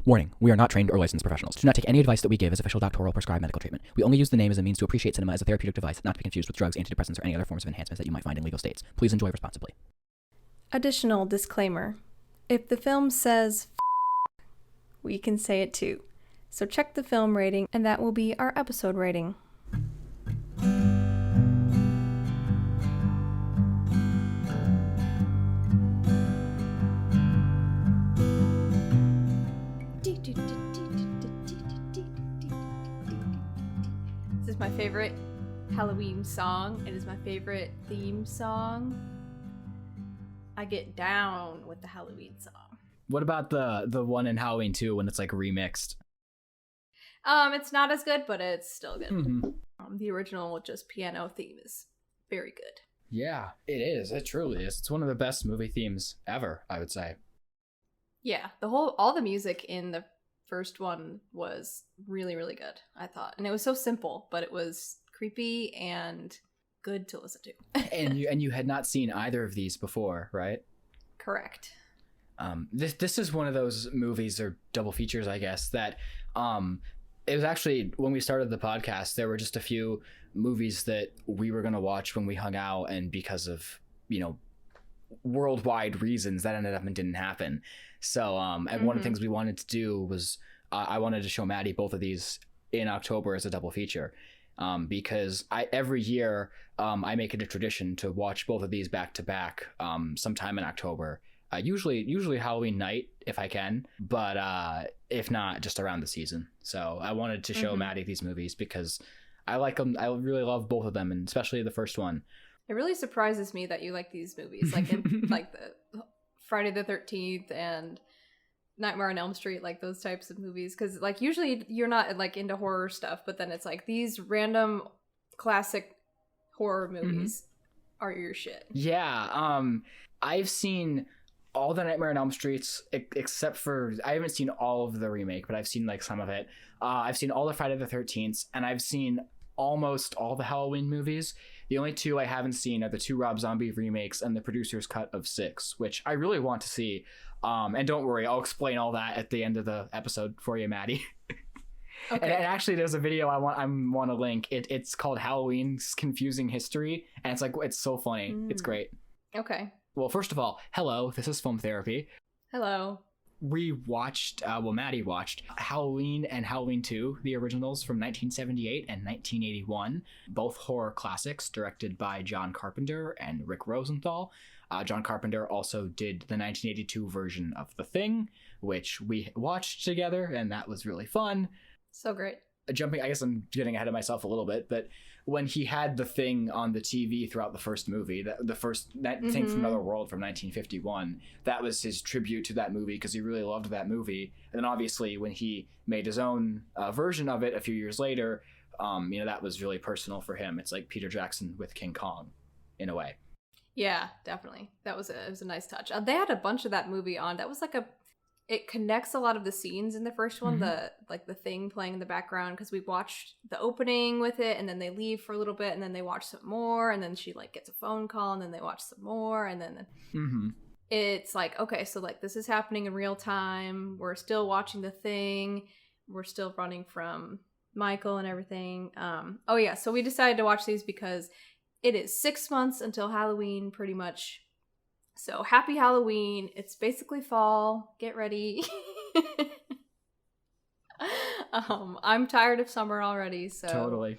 Warning, we are not trained or licensed professionals. Do not take any advice that we give as official doctoral prescribed medical treatment. We only use the name as a means to appreciate cinema as a therapeutic device, not to be confused with drugs, antidepressants, or any other forms of enhancements that you might find in legal states. Please enjoy responsibly. Additional disclaimer. If the film says we can say it too. So check the film rating, and that will be our episode rating. This is my favorite Halloween song. It is my favorite theme song. I get down with the Halloween song. What about the one in Halloween 2 when it's like remixed? It's not as good, but it's still good. Mm-hmm. The original with just piano theme is very good. Yeah, it is. It truly is. It's one of the best movie themes ever, I would say. Yeah, all the music in the first one was really, really good, I thought. And it was so simple, but it was creepy and good to listen to. and you had not seen either of these before, right? Correct. This is one of those movies or double features, I guess, that it was actually when we started the podcast, there were just a few movies that we were going to watch when we hung out, and because of, worldwide reasons that ended up and didn't happen. So and one of the things we wanted to do was I wanted to show Maddie both of these in October as a double feature, because every year I make it a tradition to watch both of these back to back sometime in October. Usually Halloween night if I can, but if not, just around the season. So I wanted to show Maddie these movies because I like them. I really love both of them, and especially the first one. It really surprises me that you like these movies, like in, like the Friday the 13th and Nightmare on Elm Street, like those types of movies. Because like usually you're not like into horror stuff, but then it's like these random classic horror movies are your shit. Yeah, I've seen all the Nightmare on Elm Streets except for, I haven't seen all of the remake, but I've seen like some of it. I've seen all the Friday the 13th, and I've seen almost all the Halloween movies. The only two I haven't seen are the two Rob Zombie remakes and the producer's cut of 6, which I really want to see. And don't worry, I'll explain all that at the end of the episode for you, Maddie. Okay. And actually, there's a video I want to link. It's called Halloween's Confusing History, and it's so funny. It's great. Okay. Well, first of all, hello. This is Film Therapy. Hello. We watched, Maddie watched Halloween and Halloween 2, the originals from 1978 and 1981, both horror classics directed by John Carpenter and Rick Rosenthal. John Carpenter also did the 1982 version of The Thing, which we watched together, and that was really fun. So great. I guess I'm getting ahead of myself a little bit, but when he had The Thing on the TV throughout the first movie, that Thing from Another World from 1951, that was his tribute to that movie because he really loved that movie. And then obviously when he made his own version of it a few years later, that was really personal for him. It's like Peter Jackson with King Kong, in a way. Yeah, definitely. It was a nice touch. They had a bunch of that movie on. That was like it connects a lot of the scenes in the first one, the Thing playing in the background, because we watched the opening with it, and then they leave for a little bit, and then they watch some more, and then she like gets a phone call, and then they watch some more, and then it's like, okay, so like this is happening in real time. We're still watching The Thing. We're still running from Michael and everything. So we decided to watch these because it is 6 months until Halloween, pretty much. So happy Halloween. It's basically fall. Get ready. I'm tired of summer already, so totally.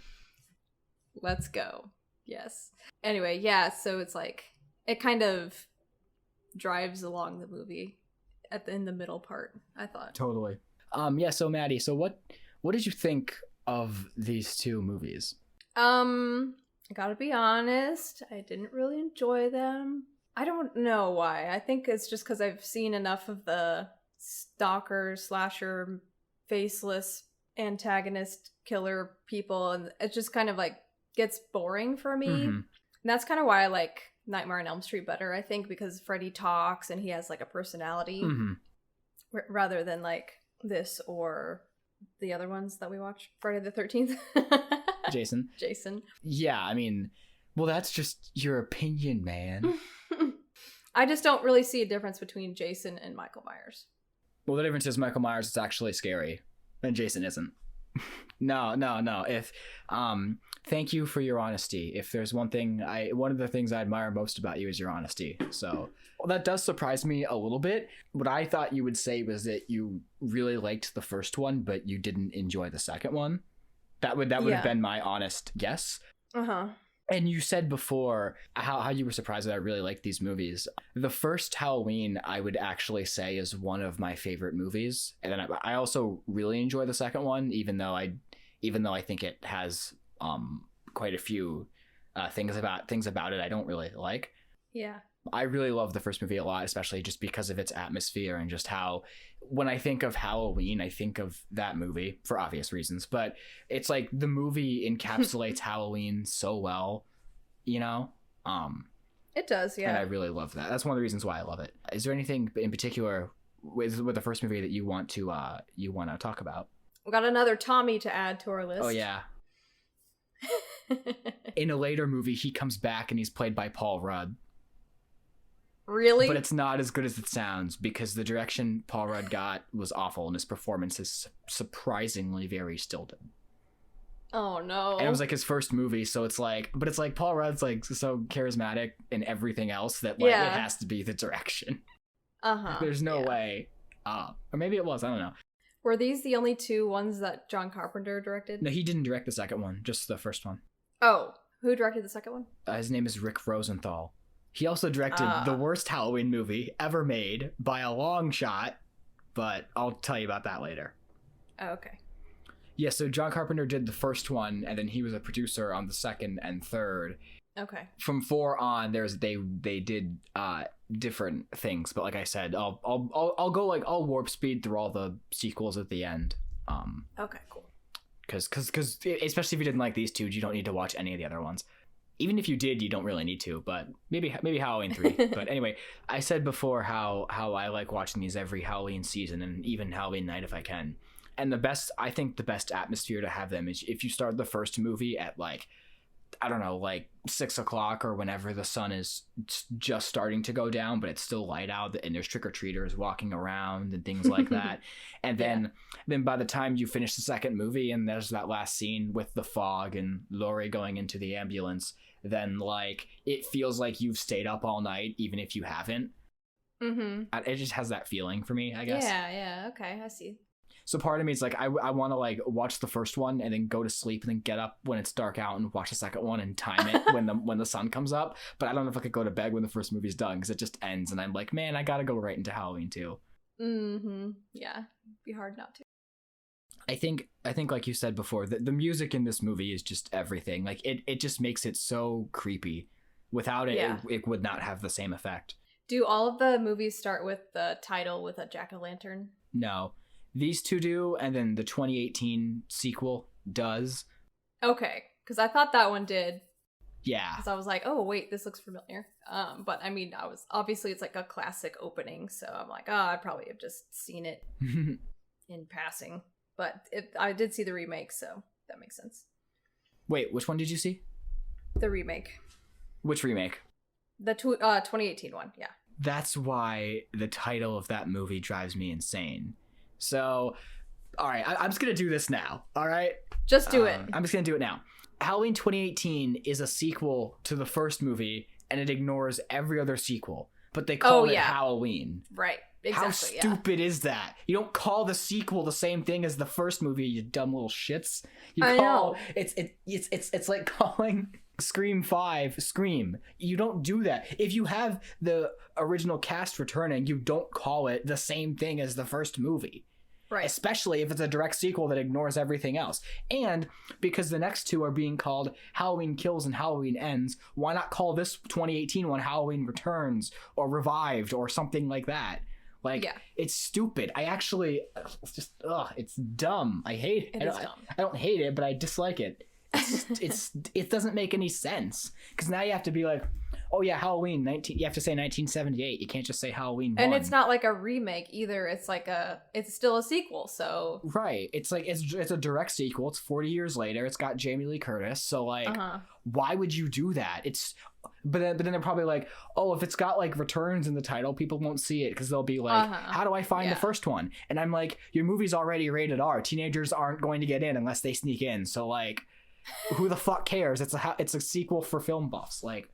Let's go. Yes. Anyway, yeah, so it's like it kind of drives along the movie in the middle part, I thought. Totally. So Maddie, so what did you think of these two movies? I gotta be honest, I didn't really enjoy them. I don't know why. I think it's just because I've seen enough of the stalker, slasher, faceless, antagonist, killer people, and it just kind of like gets boring for me. And that's kind of why I like Nightmare on Elm Street better, I think, because Freddy talks and he has like a personality rather than like this or the other ones that we watch, Friday the 13th. Jason. Yeah, I mean, well, that's just your opinion, man. I just don't really see a difference between Jason and Michael Myers. Well, the difference is Michael Myers is actually scary, and Jason isn't. No. If thank you for your honesty. If there's one of the things I admire most about you is your honesty. So well, that does surprise me a little bit. What I thought you would say was that you really liked the first one, but you didn't enjoy the second one. That would have been my honest guess. And you said before how you were surprised that I really liked these movies. The first Halloween, I would actually say, is one of my favorite movies. And then I also really enjoy the second one, even though I think it has quite a few things about it I don't really like. Yeah. I really love the first movie a lot, especially just because of its atmosphere and just how, when I think of Halloween, I think of that movie for obvious reasons, but it's like the movie encapsulates Halloween so well, you know? It does, yeah. And I really love that. That's one of the reasons why I love it. Is there anything in particular with the first movie that you want to talk about? We got another Tommy to add to our list. Oh, yeah. In a later movie, he comes back and he's played by Paul Rudd. Really? But it's not as good as it sounds because the direction Paul Rudd got was awful and his performance is surprisingly very stilted. Oh no. And it was like his first movie, so it's like Paul Rudd's like so charismatic in everything else that like it has to be the direction. There's no way. Or maybe it was, I don't know. Were these the only two ones that John Carpenter directed? No, he didn't direct the second one, just the first one. Oh, who directed the second one? His name is Rick Rosenthal. He also directed the worst Halloween movie ever made by a long shot, but I'll tell you about that later. Oh, okay. Yeah, so John Carpenter did the first one, and then he was a producer on the second and third. Okay. From 4 on, they did different things, but like I said, I'll go like I'll warp speed through all the sequels at the end. Okay, cool. Because especially if you didn't like these two, you don't need to watch any of the other ones. Even if you did, you don't really need to, but maybe Halloween 3. But anyway, I said before how I like watching these every Halloween season and even Halloween night if I can. And I think the best atmosphere to have them is if you start the first movie at like, I don't know, like 6 o'clock or whenever the sun is just starting to go down, but it's still light out and there's trick-or-treaters walking around and things like that. And then by the time you finish the second movie and there's that last scene with the fog and Laurie going into the ambulance, then like it feels like you've stayed up all night even if you haven't. It just has that feeling for me, I guess. Yeah, okay, I see. So part of me is like I want to like watch the first one and then go to sleep and then get up when it's dark out and watch the second one and time it when the sun comes up, but I don't know if I could go to bed when the first movie's done because it just ends and I'm like, man, I gotta go right into Halloween too. Yeah, it'd be hard not to. I think like you said before, the music in this movie is just everything. Like it just makes it so creepy. Without it, it would not have the same effect. Do all of the movies start with the title with a jack-o'-lantern? No. These two do, and then the 2018 sequel does. Okay, because I thought that one did. Yeah. Because I was like, oh, wait, this looks familiar. But I mean, obviously it's like a classic opening, so I'm like, I'd probably have just seen it in passing. But I did see the remake, so that makes sense. Wait, which one did you see? The remake. Which remake? The 2018 one, yeah. That's why the title of that movie drives me insane. So, all right, I'm just going to do this now, all right? Just do it. I'm just going to do it now. Halloween 2018 is a sequel to the first movie, and it ignores every other sequel, but they call it Halloween. Right, exactly, How stupid is that? You don't call the sequel the same thing as the first movie, you dumb little shits. I know. It's like calling Scream 5 Scream. You don't do that. If you have the original cast returning, you don't call it the same thing as the first movie. Right. Especially if it's a direct sequel that ignores everything else. And because the next two are being called Halloween Kills and Halloween Ends, why not call this 2018 one Halloween Returns or Revived or something like that? Like, it's stupid. I actually, it's dumb. I hate it. I don't hate it, but I dislike it. It doesn't make any sense. Because now you have to be like, oh yeah, Halloween 19. You have to say 1978. You can't just say Halloween 1. And it's not like a remake either. It's like it's still a sequel. So right. It's like it's a direct sequel. It's 40 years later. It's got Jamie Lee Curtis. So like, why would you do that? But then they're probably like, oh, if it's got like returns in the title, people won't see it because they'll be like, how do I find the first one? And I'm like, your movie's already rated R. Teenagers aren't going to get in unless they sneak in. So like, who the fuck cares? It's a sequel for film buffs. Like,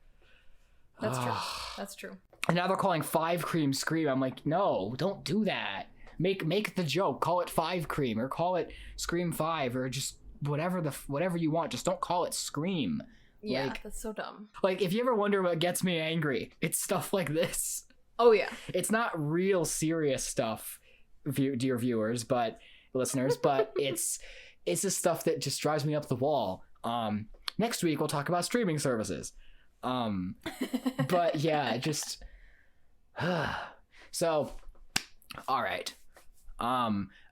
that's true. That's true. And now they're calling 5 Cream Scream. I'm like, no, don't do that. Make the joke. Call it 5 Cream or call it Scream 5 or just whatever you want. Just don't call it Scream. Yeah, that's so dumb. Like, if you ever wonder what gets me angry, it's stuff like this. Oh, yeah. It's not real serious stuff, dear viewers, but listeners, but it's the stuff that just drives me up the wall. Next week, we'll talk about streaming services. But yeah, just... So, all right.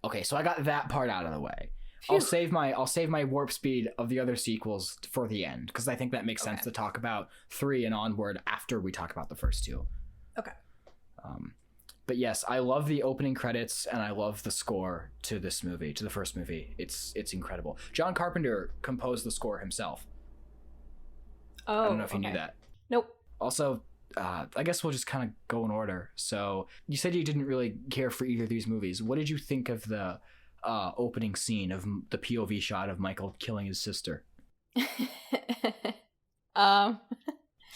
Okay, so I got that part out of the way. Phew. I'll save my warp speed of the other sequels for the end because I think that makes sense to talk about 3 and onward after we talk about the first 2. Okay. But yes, I love the opening credits and I love the score to this movie, to the first movie. It's incredible. John Carpenter composed the score himself. Oh, I don't know if you knew that. Nope. Also, I guess we'll just kind of go in order. So you said you didn't really care for either of these movies. What did you think of the opening scene of the POV shot of Michael killing his sister?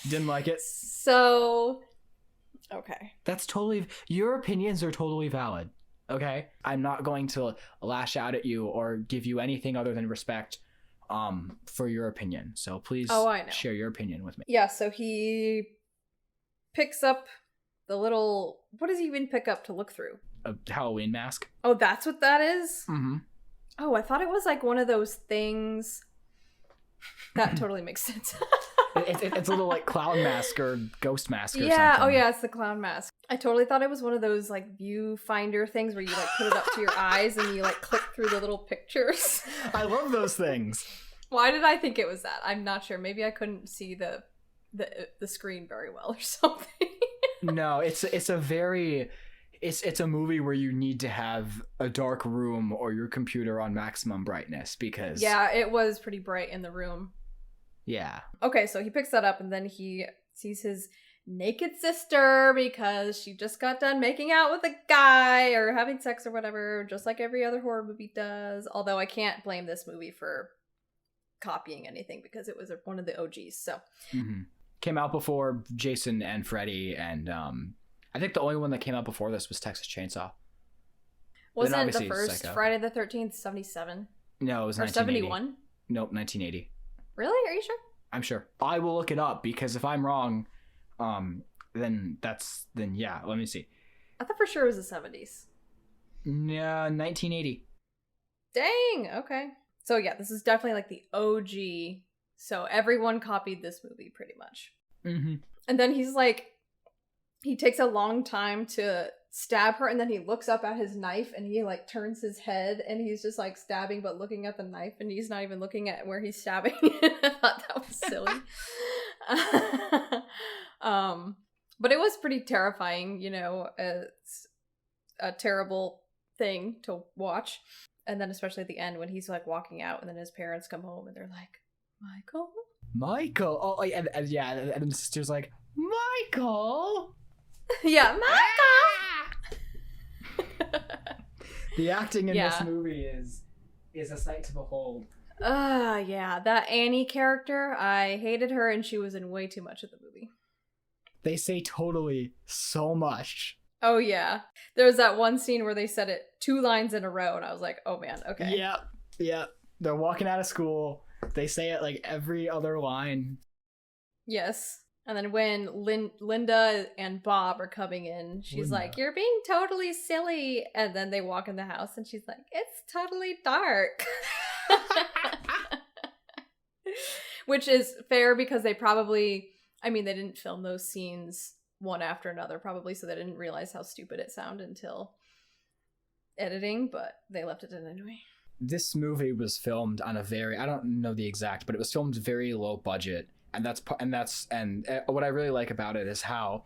Didn't like it? So, okay. That's totally... Your opinions are totally valid, okay? I'm not going to lash out at you or give you anything other than respect for your opinion. So please share your opinion with me. Yeah, so he picks up the little... What does he even pick up to look through? A Halloween mask. Oh, that's what that is? Mm-hmm. Oh, I thought it was like one of those things. That totally makes sense. It's a little like clown mask or ghost mask or yeah, something. Oh yeah, it's the clown mask. I totally thought it was one of those like viewfinder things where you like put it up to your eyes and you like click through the little pictures. I love those things. Why did I think it was that? I'm not sure. Maybe I couldn't see the screen very well or something. No, it's a movie where you need to have a dark room or your computer on maximum brightness because... Yeah, it was pretty bright in the room. Yeah. Okay, so he picks that up and then he sees his naked sister because she just got done making out with a guy or having sex or whatever, just like every other horror movie does. Although I can't blame this movie for copying anything because it was one of the OGs, so... Mm-hmm. Came out before Jason and Freddy and... I think the only one that came out before this was Texas Chainsaw. Wasn't the first Friday the 13th 77? No, it was 1980. Or 71? Nope, 1980. Really? Are you sure? I'm sure. I will look it up because if I'm wrong, then yeah, let me see. I thought for sure it was the 70s. Yeah, 1980. Dang, okay. So yeah, this is definitely like the OG. So everyone copied this movie pretty much. Mm-hmm. And then he's like, he takes a long time to stab her and then he looks up at his knife and he like turns his head and he's just like stabbing but looking at the knife and he's not even looking at where he's stabbing. I thought that was silly. But it was pretty terrifying, you know. It's a terrible thing to watch. And then especially at the end when he's like walking out and then his parents come home and they're like, Michael? Oh, and yeah, and the sister's like, Michael? Yeah, Michael! The acting in this movie is a sight to behold. Yeah, that Annie character, I hated her and she was in way too much of the movie. They say totally so much. Oh yeah. There was that one scene where they said it 2 lines in a row and I was like, oh man, okay. Yeah. They're walking out of school. They say it like every other line. Yes. And then when Linda and Bob are coming in, she's like, you're being totally silly. And then they walk in the house and she's like, it's totally dark. Which is fair because they probably, I mean, they didn't film those scenes one after another probably, so they didn't realize how stupid it sounded until editing, but they left it in anyway. This movie was filmed on a very, I don't know the exact, but it was filmed very low budget And what I really like about it is how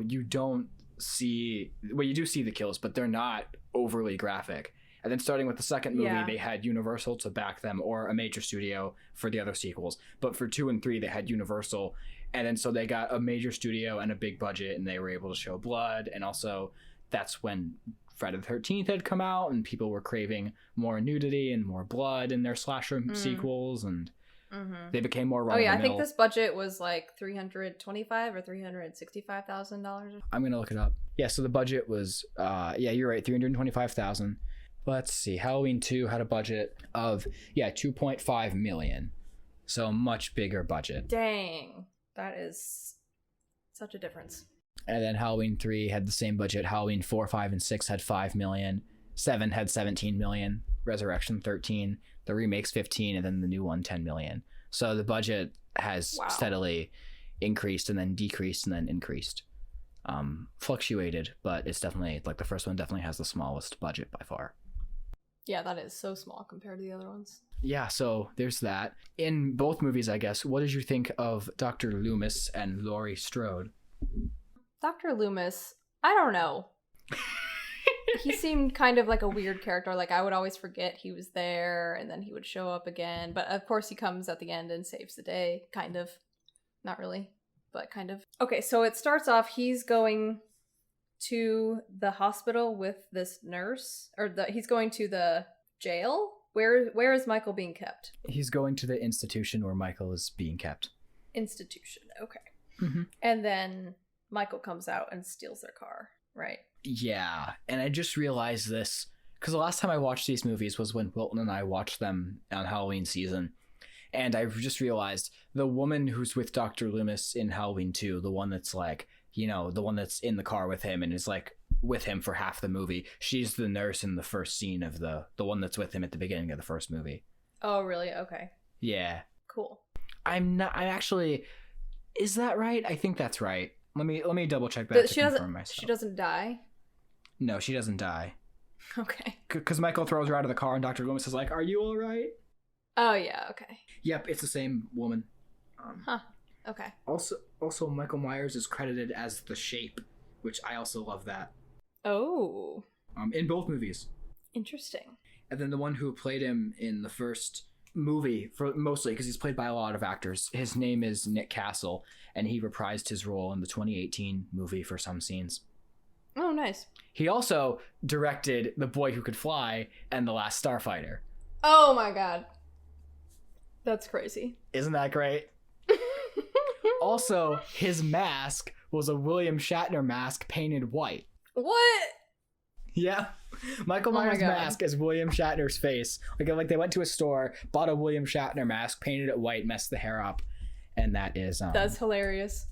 you don't see, well, you do see the kills, but they're not overly graphic. And then starting with the second movie, they had Universal to back them, or a major studio for the other sequels. But for 2 and 3, they had Universal. And then so they got a major studio and a big budget, and they were able to show blood. And also that's when Friday the 13th had come out, and people were craving more nudity and more blood in their slasher sequels, and they became more run-of-the-mill. I think this budget was like $325,000 or $365,000. I'm gonna look it up. Yeah, so the budget was you're right, $325,000. Let's see, Halloween 2 had a budget of $2.5 million, so a much bigger budget. Dang, that is such a difference. And then Halloween 3 had the same budget. Halloween 4, 5, and 6 had $5 million. 7 had $17 million. Resurrection 13. The remakes 15, and then the new one $10 million. So the budget has steadily increased and then decreased and then increased. Fluctuated, but it's definitely, like, the first one definitely has the smallest budget by far. Yeah, that is so small compared to the other ones. Yeah, so there's that. In both movies, I guess, what did you think of Dr. Loomis and Laurie Strode? Dr. Loomis, I don't know. He seemed kind of like a weird character. Like, I would always forget he was there, and then he would show up again. But of course, he comes at the end and saves the day. Kind of. Not really, but kind of. Okay, so it starts off, he's going to the hospital with this nurse. He's going to the jail? Where is Michael being kept? He's going to the institution where Michael is being kept. Institution, okay. And then Michael comes out and steals their car, right? Yeah, and I just realized this because the last time I watched these movies was when Wilton and I watched them on Halloween season, and I just realized the woman who's with Dr. Loomis in Halloween 2, the one that's like, the one that's in the car with him and is like with him for half the movie, she's the nurse in the first scene of the one that's with him at the beginning of the first movie. Oh, really? Okay. Yeah. Cool. I'm actually, is that right? I think that's right. Let me double check that to confirm myself. She doesn't die? No, she doesn't die. Okay. Because Michael throws her out of the car and Dr. Loomis is like, "Are you all right?" Oh, yeah, okay. Yep, it's the same woman. Okay. Also, Michael Myers is credited as the Shape, which I also love that. Oh. In both movies. Interesting. And then the one who played him in the first movie, for mostly because he's played by a lot of actors, his name is Nick Castle, and he reprised his role in the 2018 movie for some scenes. Oh, nice. He also directed The Boy Who Could Fly and The Last Starfighter. Oh my god. That's crazy. Isn't that great? Also, his mask was a William Shatner mask painted white. What? Yeah. Michael Myers' mask is William Shatner's face. Like they went to a store, bought a William Shatner mask, painted it white, messed the hair up, and that is... That's hilarious.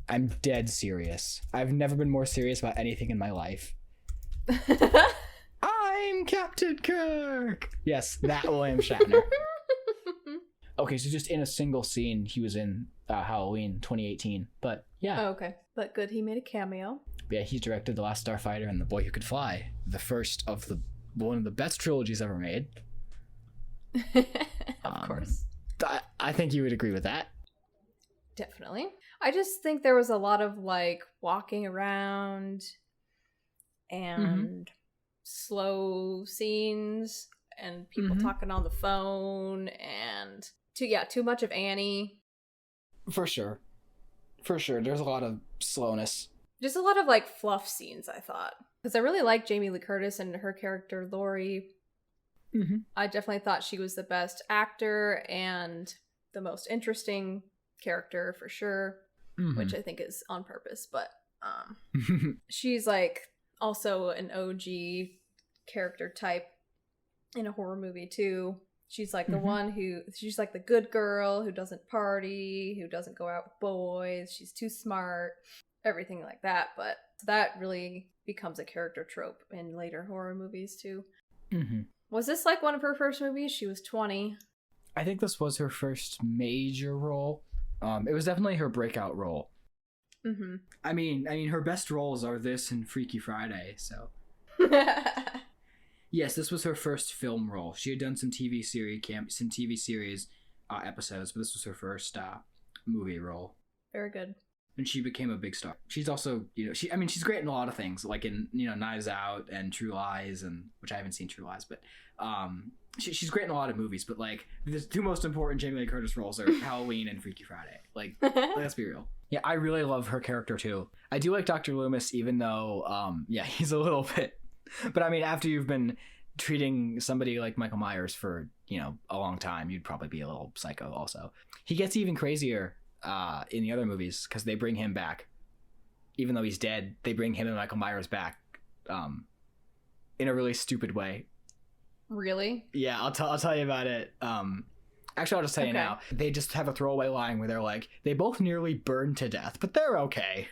I'm dead serious. I've never been more serious about anything in my life. I'm Captain Kirk! Yes, that William Shatner. Okay, so just in a single scene, he was in Halloween 2018. But yeah. Oh, okay. But good, he made a cameo. Yeah, he directed The Last Starfighter and The Boy Who Could Fly, the first of one of the best trilogies ever made. Of course. I think you would agree with that. Definitely. I just think there was a lot of like walking around and slow scenes and people talking on the phone and too much of Annie. For sure. There's a lot of slowness. Just a lot of like fluff scenes, I thought. Because I really like Jamie Lee Curtis and her character Laurie. I definitely thought she was the best actor and the most interesting character for sure, which I think is on purpose. But she's like also an OG character type in a horror movie too. She's like the one she's like the good girl who doesn't party, who doesn't go out with boys. She's too smart, everything like that. But that really becomes a character trope in later horror movies too. Was this like one of her first movies? She was 20. I think this was her first major role. It was definitely her breakout role. I mean, her best roles are this and Freaky Friday, so. Yes, this was her first film role. She had done some TV series episodes, but this was her first movie role. Very good. And she became a big star. She's also, she's great in a lot of things, like in, Knives Out and True Lies, and which I haven't seen True Lies, but she's great in a lot of movies. But like the two most important Jamie Lee Curtis roles are Halloween and Freaky Friday. Like, let's be real. Yeah, I really love her character too. I do like Dr. Loomis, even though, he's a little bit. But I mean, after you've been treating somebody like Michael Myers for, a long time, you'd probably be a little psycho also. He gets even crazier in the other movies because they bring him back. Even though he's dead, they bring him and Michael Myers back in a really stupid way. Really? Yeah, I'll tell you about it. Actually, I'll just tell you now. They just have a throwaway line where they're like, they both nearly burned to death, but they're okay.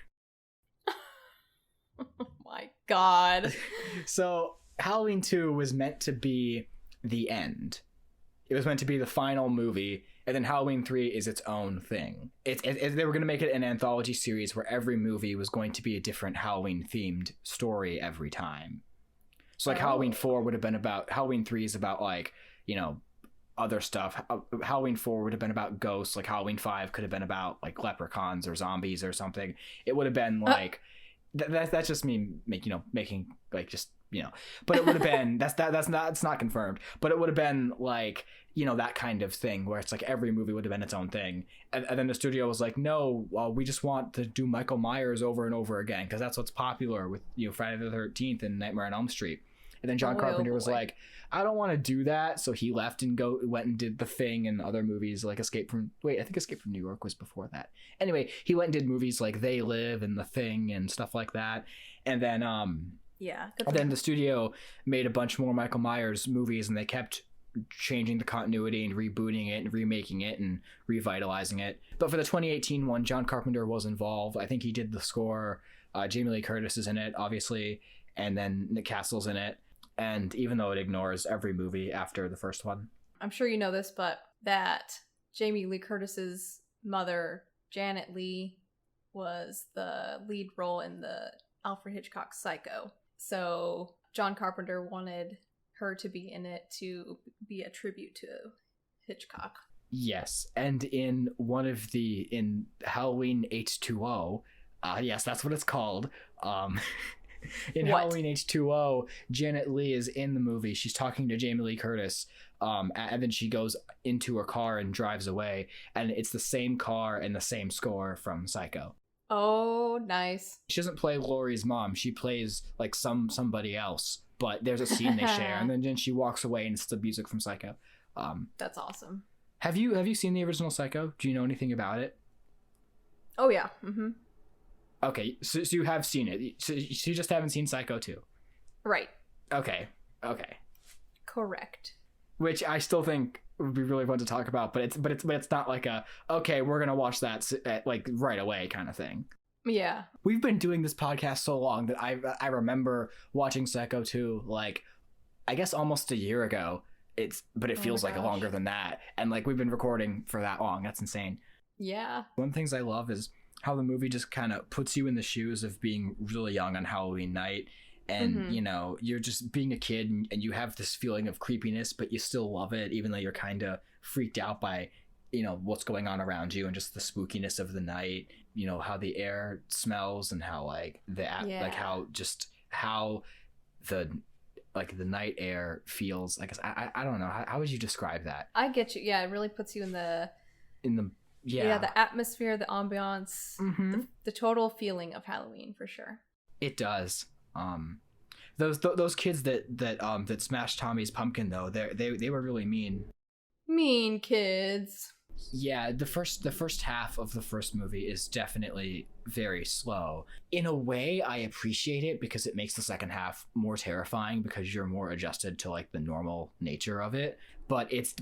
Oh my God. So Halloween 2 was meant to be the end. It was meant to be the final movie, and then Halloween 3 is its own thing. They were going to make it an anthology series where every movie was going to be a different Halloween-themed story every time. So, like, Halloween 4 would have been about... Halloween 3 is about, like, other stuff. Halloween 4 would have been about ghosts. Like, Halloween 5 could have been about, like, leprechauns or zombies or something. It would have been, like... That's just me making, like, just... but it would have been that's not confirmed, but it would have been like that kind of thing where it's like every movie would have been its own thing, and then the studio was like, no, we just want to do Michael Myers over and over again because that's what's popular with Friday the 13th and Nightmare on Elm Street. And then John Carpenter was like, I don't want to do that, so he left and went and did The Thing and other movies like Escape from New York was before that. Anyway, he went and did movies like They Live and The Thing and stuff like that, and then and then the studio made a bunch more Michael Myers movies, and they kept changing the continuity and rebooting it and remaking it and revitalizing it. But for the 2018 one, John Carpenter was involved. I think he did the score. Jamie Lee Curtis is in it, obviously, and then Nick Castle's in it. And even though it ignores every movie after the first one. I'm sure you know this, but that Jamie Lee Curtis's mother, Janet Leigh, was the lead role in the Alfred Hitchcock Psycho. So John Carpenter wanted her to be in it to be a tribute to Hitchcock. Yes, and in Halloween H2O, yes, that's what it's called. Halloween H2O, Janet Leigh is in the movie. She's talking to Jamie Lee Curtis, and then she goes into her car and drives away, and it's the same car and the same score from Psycho. Oh, nice. She doesn't play Laurie's mom. She plays like somebody else, but there's a scene they share, and then she walks away and it's the music from Psycho. That's awesome. Have you seen the original Psycho? Do you know anything about it? Oh yeah. Mm-hmm. Okay, so you have seen it. So you just haven't seen Psycho 2? Right. Okay. Correct. Which I still think would be really fun to talk about, but it's not like okay, we're gonna watch that like right away kind of thing. Yeah. We've been doing this podcast so long that I remember watching Psycho 2 like I guess almost a year ago. But it feels like longer than that, and like we've been recording for that long. That's insane. Yeah. One of the things I love is how the movie just kind of puts you in the shoes of being really young on Halloween night. And, you're just being a kid and you have this feeling of creepiness, but you still love it, even though you're kind of freaked out by, what's going on around you and just the spookiness of the night, how the air smells and how like how the night air feels. I guess I don't know. How would you describe that? I get you. Yeah. It really puts you in the the atmosphere, the ambiance, the total feeling of Halloween for sure. It does. Those kids that smashed Tommy's pumpkin though, they were really mean. Mean kids. Yeah, the first half of the first movie is definitely very slow. In a way, I appreciate it because it makes the second half more terrifying because you're more adjusted to like the normal nature of it. But it's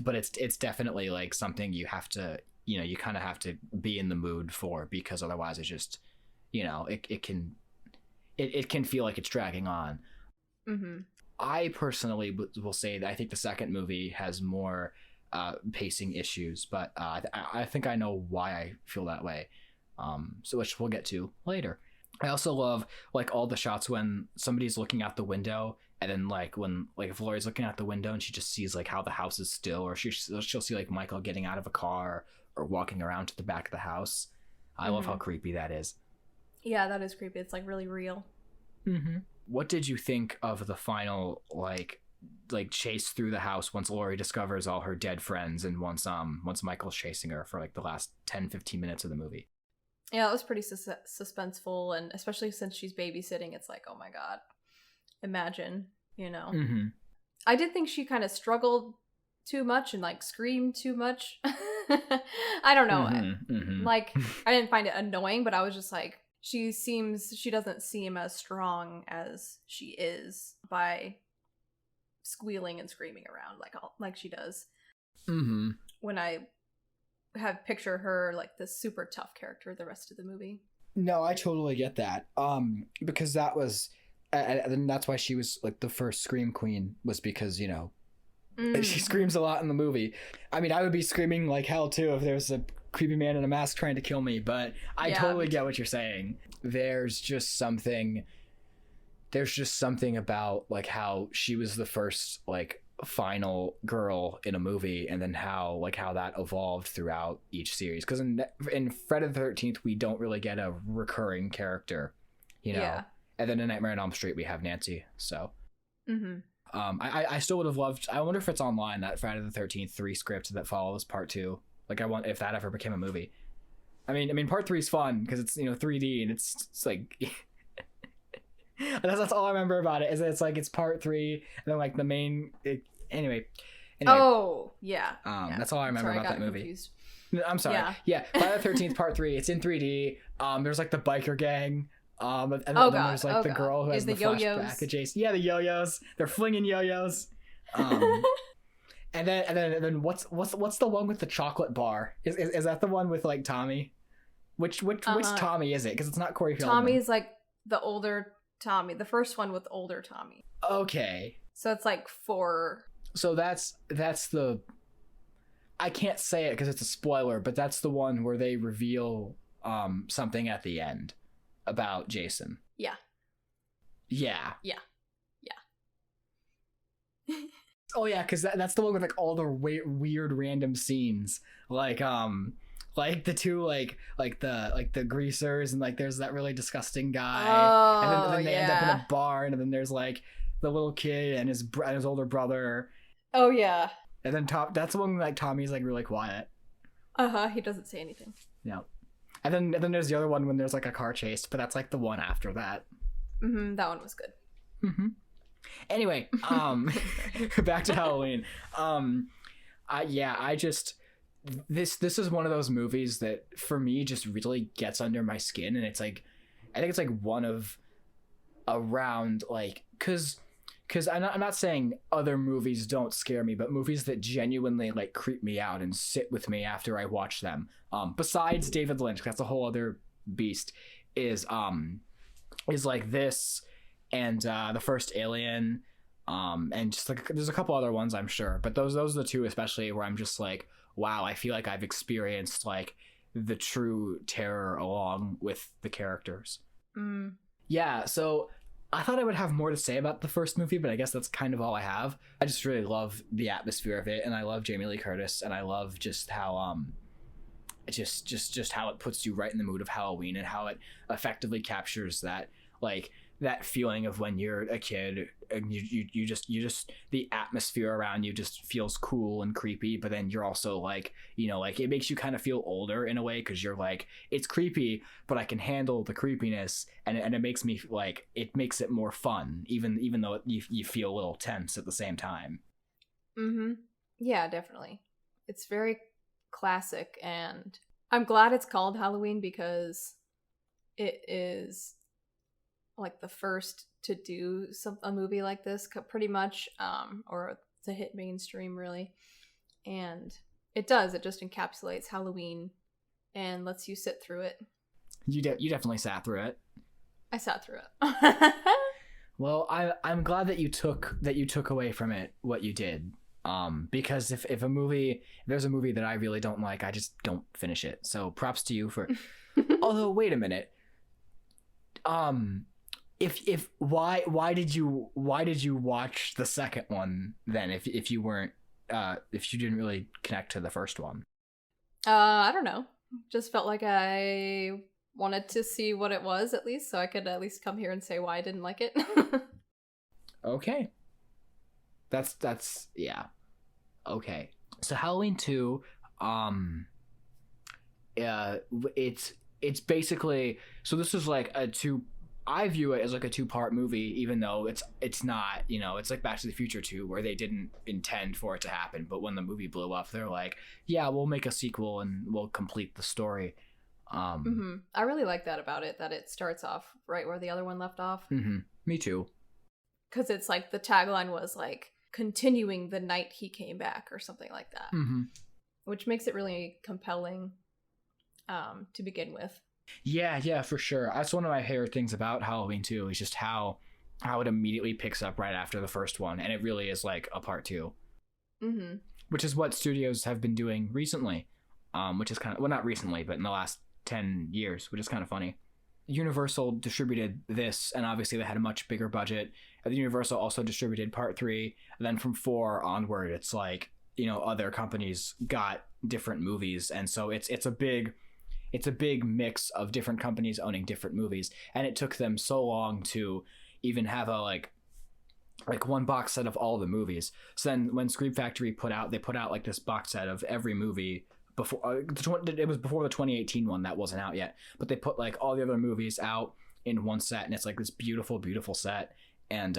definitely like something you have to, you kind of have to be in the mood for, because otherwise it's just, it can feel like it's dragging on. Mm-hmm. I personally will say that I think the second movie has more pacing issues, but I think I know why I feel that way, so which we'll get to later. I also love like all the shots when somebody's looking out the window, and then like when like if Laurie's looking out the window and she just sees like how the house is still, or she'll see like Michael getting out of a car, or walking around to the back of the house. I love how creepy that is. Yeah, that is creepy. It's like really real. What did you think of the final like chase through the house once Laurie discovers all her dead friends, and once Michael's chasing her for like the last 10-15 minutes of the movie? Yeah, it was pretty suspenseful, and especially since she's babysitting, it's like, oh my god, imagine, you know. I did think she kind of struggled too much and like screamed too much. I don't know. Like, I didn't find it annoying, but I was just like, she doesn't seem as strong as she is by squealing and screaming around like she does. When I have picture her like this super tough character the rest of the movie. No, I totally get that. Because that was, and that's why she was like the first scream queen, was because, you know, she screams a lot in the movie. I mean, I would be screaming like hell too if there's a creepy man in a mask trying to kill me, but I totally get what you're saying. There's just something about like how she was the first like final girl in a movie, and then how that evolved throughout each series, because in Friday the 13th we don't really get a recurring character, you know. And then in Nightmare on Elm Street we have Nancy, so I still would have loved, I wonder if it's online, that Friday the 13th 3 script that follows part 2. Like, I want, if that ever became a movie. I mean part 3 is fun because it's, you know, 3D, and it's like that's all I remember about it, is that it's like it's part 3 and then like the main anyway. Oh yeah. That's all I remember about that movie. Confused. I'm sorry. Yeah. Friday the 13th part 3. It's in 3D. There's like the biker gang. And then there's like the girl who has the flashback of Jason. Yeah, the yo-yos. They're flinging yo-yos. And then what's the one with the chocolate bar? Is that the one with like Tommy? Which Tommy is it? Because it's not Corey Feldman. Tommy's like the older Tommy, the first one with older Tommy. Okay. So it's like 4. So that's the, I can't say it because it's a spoiler, but that's the one where they reveal something at the end about Jason. Yeah. Oh yeah, because that's the one with like all the weird random scenes, like the two like the greasers, and like there's that really disgusting guy, and then they end up in a barn, and then there's like the little kid and his older brother. Oh yeah. And then that's the one like Tommy's like really quiet. He doesn't say anything. Yeah. And then there's the other one when there's like a car chase, but that's like the one after that. That one was good. Anyway, back to Halloween. I just, this is one of those movies that for me just really gets under my skin, and it's like, I think it's like one of around like, cause I'm not saying other movies don't scare me, but movies that genuinely like creep me out and sit with me after I watch them, besides David Lynch, that's a whole other beast, is like this and the first Alien, and just like there's a couple other ones I'm sure, but those are the two especially where I'm just like, wow, I feel like I've experienced like the true terror along with the characters. Yeah, so I thought I would have more to say about the first movie, but I guess that's kind of all I have. I just really love the atmosphere of it, and I love Jamie Lee Curtis, and I love just how just how it puts you right in the mood of Halloween, and how it effectively captures that like that feeling of when you're a kid and you just the atmosphere around you just feels cool and creepy, but then you're also like, you know, like it makes you kind of feel older in a way, because you're like, it's creepy but I can handle the creepiness, and it makes me like, it makes it more fun even though you feel a little tense at the same time. Yeah, definitely. It's very classic, and I'm glad it's called Halloween because it is like the first to do a movie like this pretty much, or to hit mainstream really, and it just encapsulates Halloween and lets you sit through it. You definitely sat through it. I sat through it. Well, I'm glad that you took away from it what you did, because if there's a movie that I really don't like, I just don't finish it, so props to you for although wait a minute, if why did you watch the second one then if you weren't if you didn't really connect to the first one? I don't know. Just felt like I wanted to see what it was at least, so I could at least come here and say why I didn't like it. Okay. That's yeah. Okay. So Halloween 2, it's basically, so this is like I view it as like a 2-part movie, even though it's not, it's like Back to the Future 2, where they didn't intend for it to happen, but when the movie blew up, they're like, yeah, we'll make a sequel and we'll complete the story. I really like that about it, that it starts off right where the other one left off. Me too. Because it's like the tagline was like continuing the night he came back or something like that, which makes it really compelling to begin with. Yeah, for sure. That's one of my favorite things about Halloween 2 is just how it immediately picks up right after the first one, and it really is like a part 2. Which is what studios have been doing recently, which is kind of, well, not recently, but in the last 10 years, which is kind of funny. Universal distributed this, and obviously they had a much bigger budget. And Universal also distributed part 3, and then from 4 onward, it's like, other companies got different movies, and so it's a big mix of different companies owning different movies, and it took them so long to even have a like one box set of all the movies. So then when Scream Factory put out like this box set of every movie before it was before the 2018 one that wasn't out yet, but they put like all the other movies out in one set, and it's like this beautiful set. And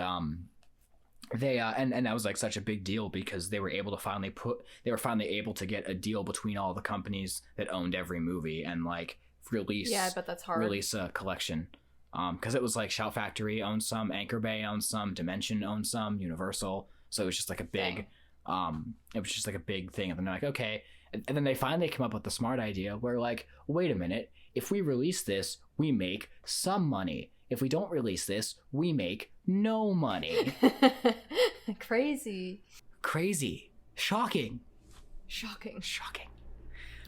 they and that was like such a big deal because they were finally able to get a deal between all the companies that owned every movie and like release I bet that's hard. Release a collection, because it was like Shout Factory owned some, Anchor Bay owned some, Dimension owned some, Universal, so it was just like a big thing. And then they're like, okay. And then they finally come up with the smart idea where like, wait a minute, if we release this, we make some money. If we don't release this, we make no money. Crazy. Shocking.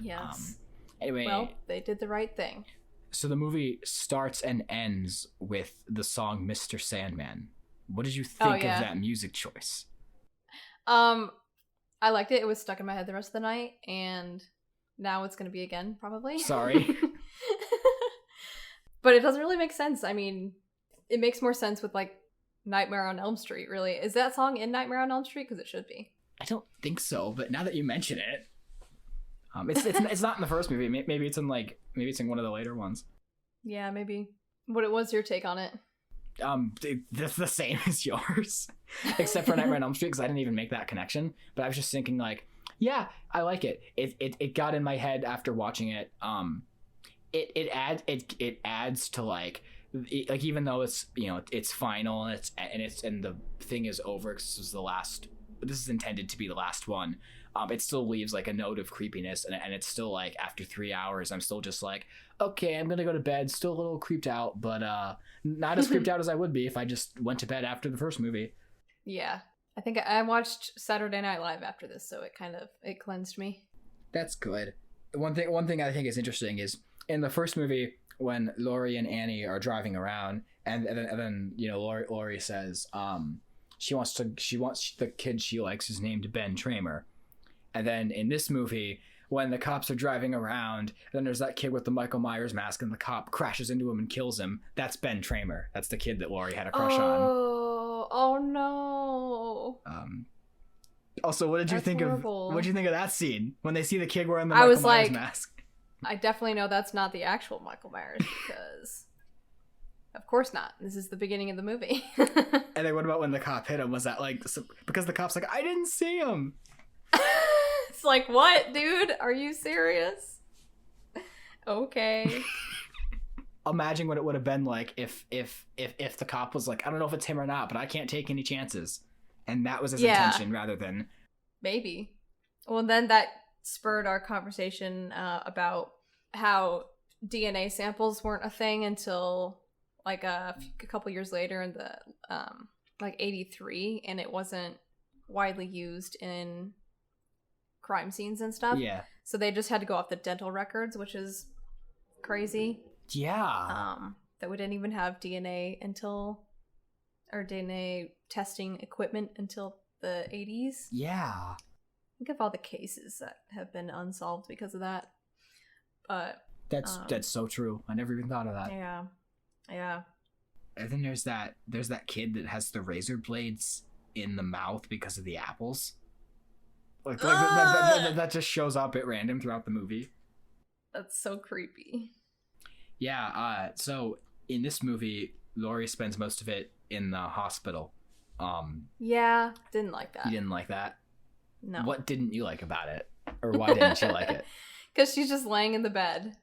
Yes. Anyway. Well, they did the right thing. So the movie starts and ends with the song Mr. Sandman. What did you think of that music choice? I liked it. It was stuck in my head the rest of the night, and now it's going to be again, probably. Sorry. But it doesn't really make sense. I mean, it makes more sense with, like, Nightmare on Elm Street, really. Is that song in Nightmare on Elm Street? Because it should be. I don't think so, but now that you mention it, it's not in the first movie. Maybe it's in one of the later ones. Yeah, maybe. What was your take on it? The same as yours, except for Nightmare on Elm Street, because I didn't even make that connection. But I was just thinking, like, yeah, I like it. It got in my head after watching it. It adds to like even though it's it's final and the thing is over because this is intended to be the last one. It still leaves like a note of creepiness, and it's still like after 3 hours, I'm still just like, okay, I'm gonna go to bed. Still a little creeped out, but not as creeped out as I would be if I just went to bed after the first movie. Yeah, I think I watched Saturday Night Live after this, so it cleansed me. That's good. One thing I think is interesting is in the first movie when Laurie and Annie are driving around, and then Laurie says she wants the kid she likes is named Ben Tramer. And then in this movie, when the cops are driving around, then there's that kid with the Michael Myers mask, and the cop crashes into him and kills him. That's Ben Tramer. That's the kid that Laurie had a crush on. Oh no. Also, what did you think of that scene when they see the kid wearing the Michael Myers like, mask? I definitely know that's not the actual Michael Myers because, of course not. This is the beginning of the movie. And then what about when the cop hit him? Was that like because the cop's like, I didn't see him? It's like, what, dude? Are you serious? Okay. Imagine what it would have been like if the cop was like, I don't know if it's him or not, but I can't take any chances. And that was his intention rather than... Maybe. Well, then that spurred our conversation about how DNA samples weren't a thing until like a couple years later in the like 83, and it wasn't widely used in crime scenes and stuff. Yeah. So they just had to go off the dental records, which is crazy. Yeah. That we didn't even have DNA testing equipment until the 80s. Yeah. Think of all the cases that have been unsolved because of that. But that's so true. I never even thought of that. Yeah. And then there's that kid that has the razor blades in the mouth because of the apples. Like that just shows up at random throughout the movie. That's so creepy. Yeah. So in this movie, Laurie spends most of it in the hospital. Yeah, didn't like that. You didn't like that? No. What didn't you like about it? Or why didn't you like it? Because she's just laying in the bed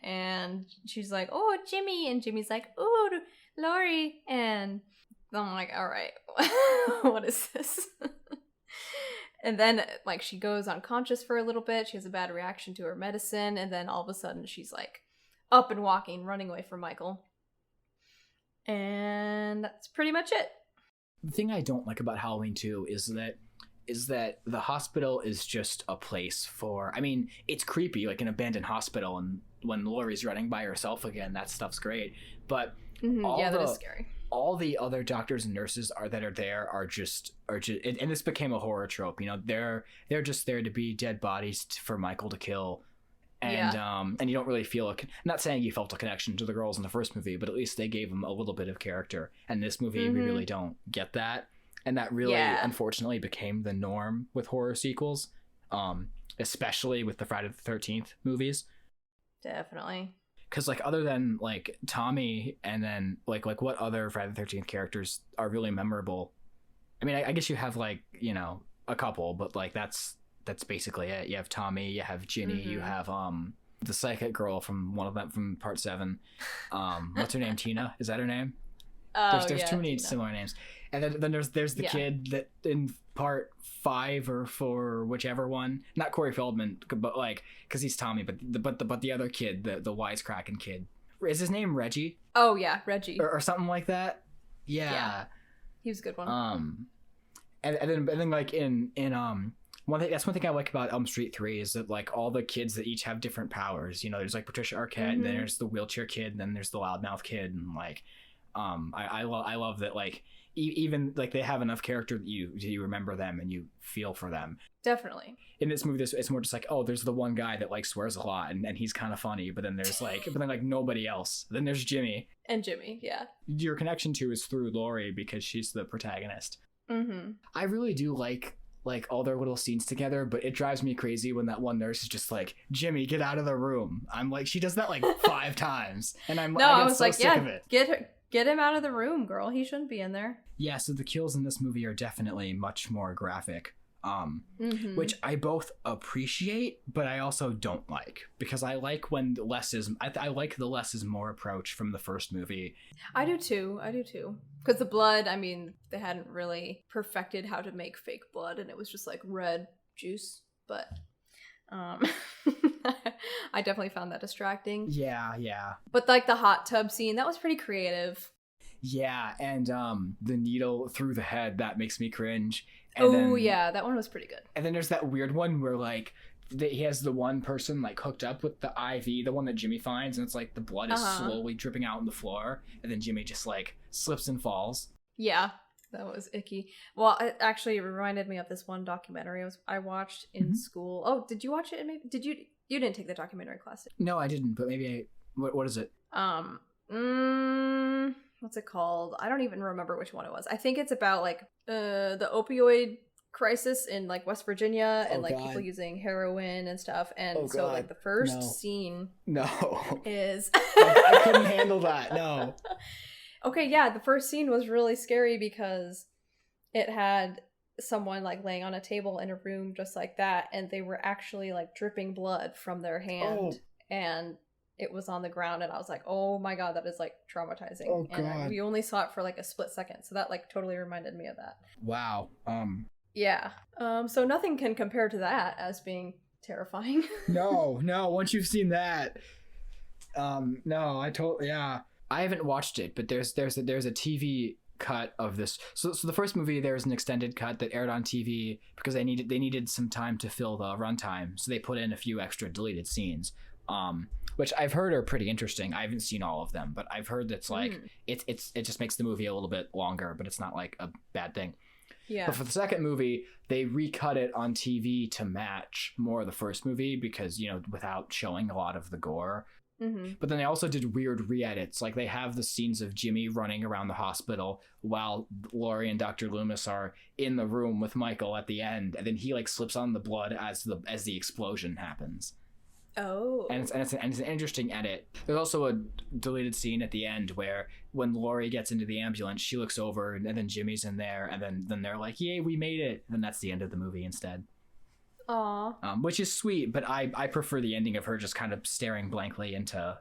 and she's like, oh, Jimmy. And Jimmy's like, oh, Laurie. And I'm like, all right, what is this? And then like she goes unconscious for a little bit. She has a bad reaction to her medicine. And then all of a sudden she's like up and walking, running away from Michael. And that's pretty much it. The thing I don't like about Halloween 2 is that the hospital is just a place for, I mean, it's creepy, like an abandoned hospital, and when Laurie's running by herself again, that stuff's great. But that is scary. All the other doctors and nurses that are there are just and this became a horror trope, you know, they're just there to be dead bodies for Michael to kill. And and you don't really feel not saying you felt a connection to the girls in the first movie, but at least they gave them a little bit of character. And this movie, we really don't get that. And that really, unfortunately, became the norm with horror sequels, especially with the Friday the 13th movies. Definitely. Because, like, other than, like, Tommy and then, like what other Friday the 13th characters are really memorable? I mean, I guess you have, like, you know, a couple, but, like, that's basically it. You have Tommy, you have Ginny, you have the psychic girl from one of them from part 7. What's her name? Tina? Is that her name? There's too many similar names. And then there's the kid that in part 5 or 4, whichever one, not Corey Feldman, but like because he's Tommy, but the other kid, the wisecracking kid, is his name Reggie? Oh yeah, Reggie, or something like that. Yeah, he was a good one. And then like in one thing I like about Elm Street 3 is that like all the kids that each have different powers. You know, there's like Patricia Arquette, and then there's the wheelchair kid, and then there's the loudmouth kid, and like I love that, like even like they have enough character that you remember them and you feel for them. Definitely. In this movie, it's more just like, oh, there's the one guy that like swears a lot and he's kind of funny, but then there's like nobody else. Then there's Jimmy. And Jimmy, yeah. Your connection to is through Laurie because she's the protagonist. I really do like all their little scenes together, but it drives me crazy when that one nurse is just like, Jimmy, get out of the room. I'm like, she does that like 5 times, and I was so like, sick of it. Get him out of the room, girl. He shouldn't be in there. Yeah, so the kills in this movie are definitely much more graphic, which I both appreciate, but I also don't like, because I like when less is. I like the less is more approach from the first movie. I do too. Because the blood, I mean, they hadn't really perfected how to make fake blood, and it was just like red juice. But I definitely found that distracting. Yeah. But like the hot tub scene, that was pretty creative. Yeah, and the needle through the head, that makes me cringe. Yeah, that one was pretty good. And then there's that weird one where like he has the one person like hooked up with the IV, the one that Jimmy finds, and it's like the blood is slowly dripping out on the floor, and then Jimmy just like slips and falls. Yeah, that was icky. Well, it actually reminded me of this one documentary I watched in school. Oh, did you watch it? Maybe you didn't take the documentary class? No, I didn't. But maybe what is it? What's it called? I don't even remember which one it was. I think it's about like the opioid crisis in like West Virginia and people using heroin and stuff. And so like the first scene is I couldn't handle that. No. Okay, yeah, the first scene was really scary because it had someone like laying on a table in a room just like that, and they were actually like dripping blood from their hand, and it was on the ground, and I was like, oh my god, that is like traumatizing. And we only saw it for like a split second, so that like totally reminded me of that. Wow. Yeah. So nothing can compare to that as being terrifying. No, once you've seen that. Yeah. I haven't watched it, but there's a TV cut of this. So the first movie, there's an extended cut that aired on TV because they needed some time to fill the runtime, so they put in a few extra deleted scenes, which I've heard are pretty interesting. I haven't seen all of them, but I've heard that's like it just makes the movie a little bit longer, but it's not like a bad thing. Yeah. But for the second movie, they recut it on TV to match more of the first movie because, without showing a lot of the gore. Mm-hmm. But then they also did weird re-edits. Like they have the scenes of Jimmy running around the hospital while Laurie and Dr. Loomis are in the room with Michael at the end, and then he like slips on the blood as the explosion happens. Oh. And it's an interesting edit. There's also a deleted scene at the end where when Laurie gets into the ambulance, she looks over and then Jimmy's in there, and then they're like, "Yay, we made it!" And then that's the end of the movie instead. Aww. Which is sweet, but I prefer the ending of her just kind of staring blankly into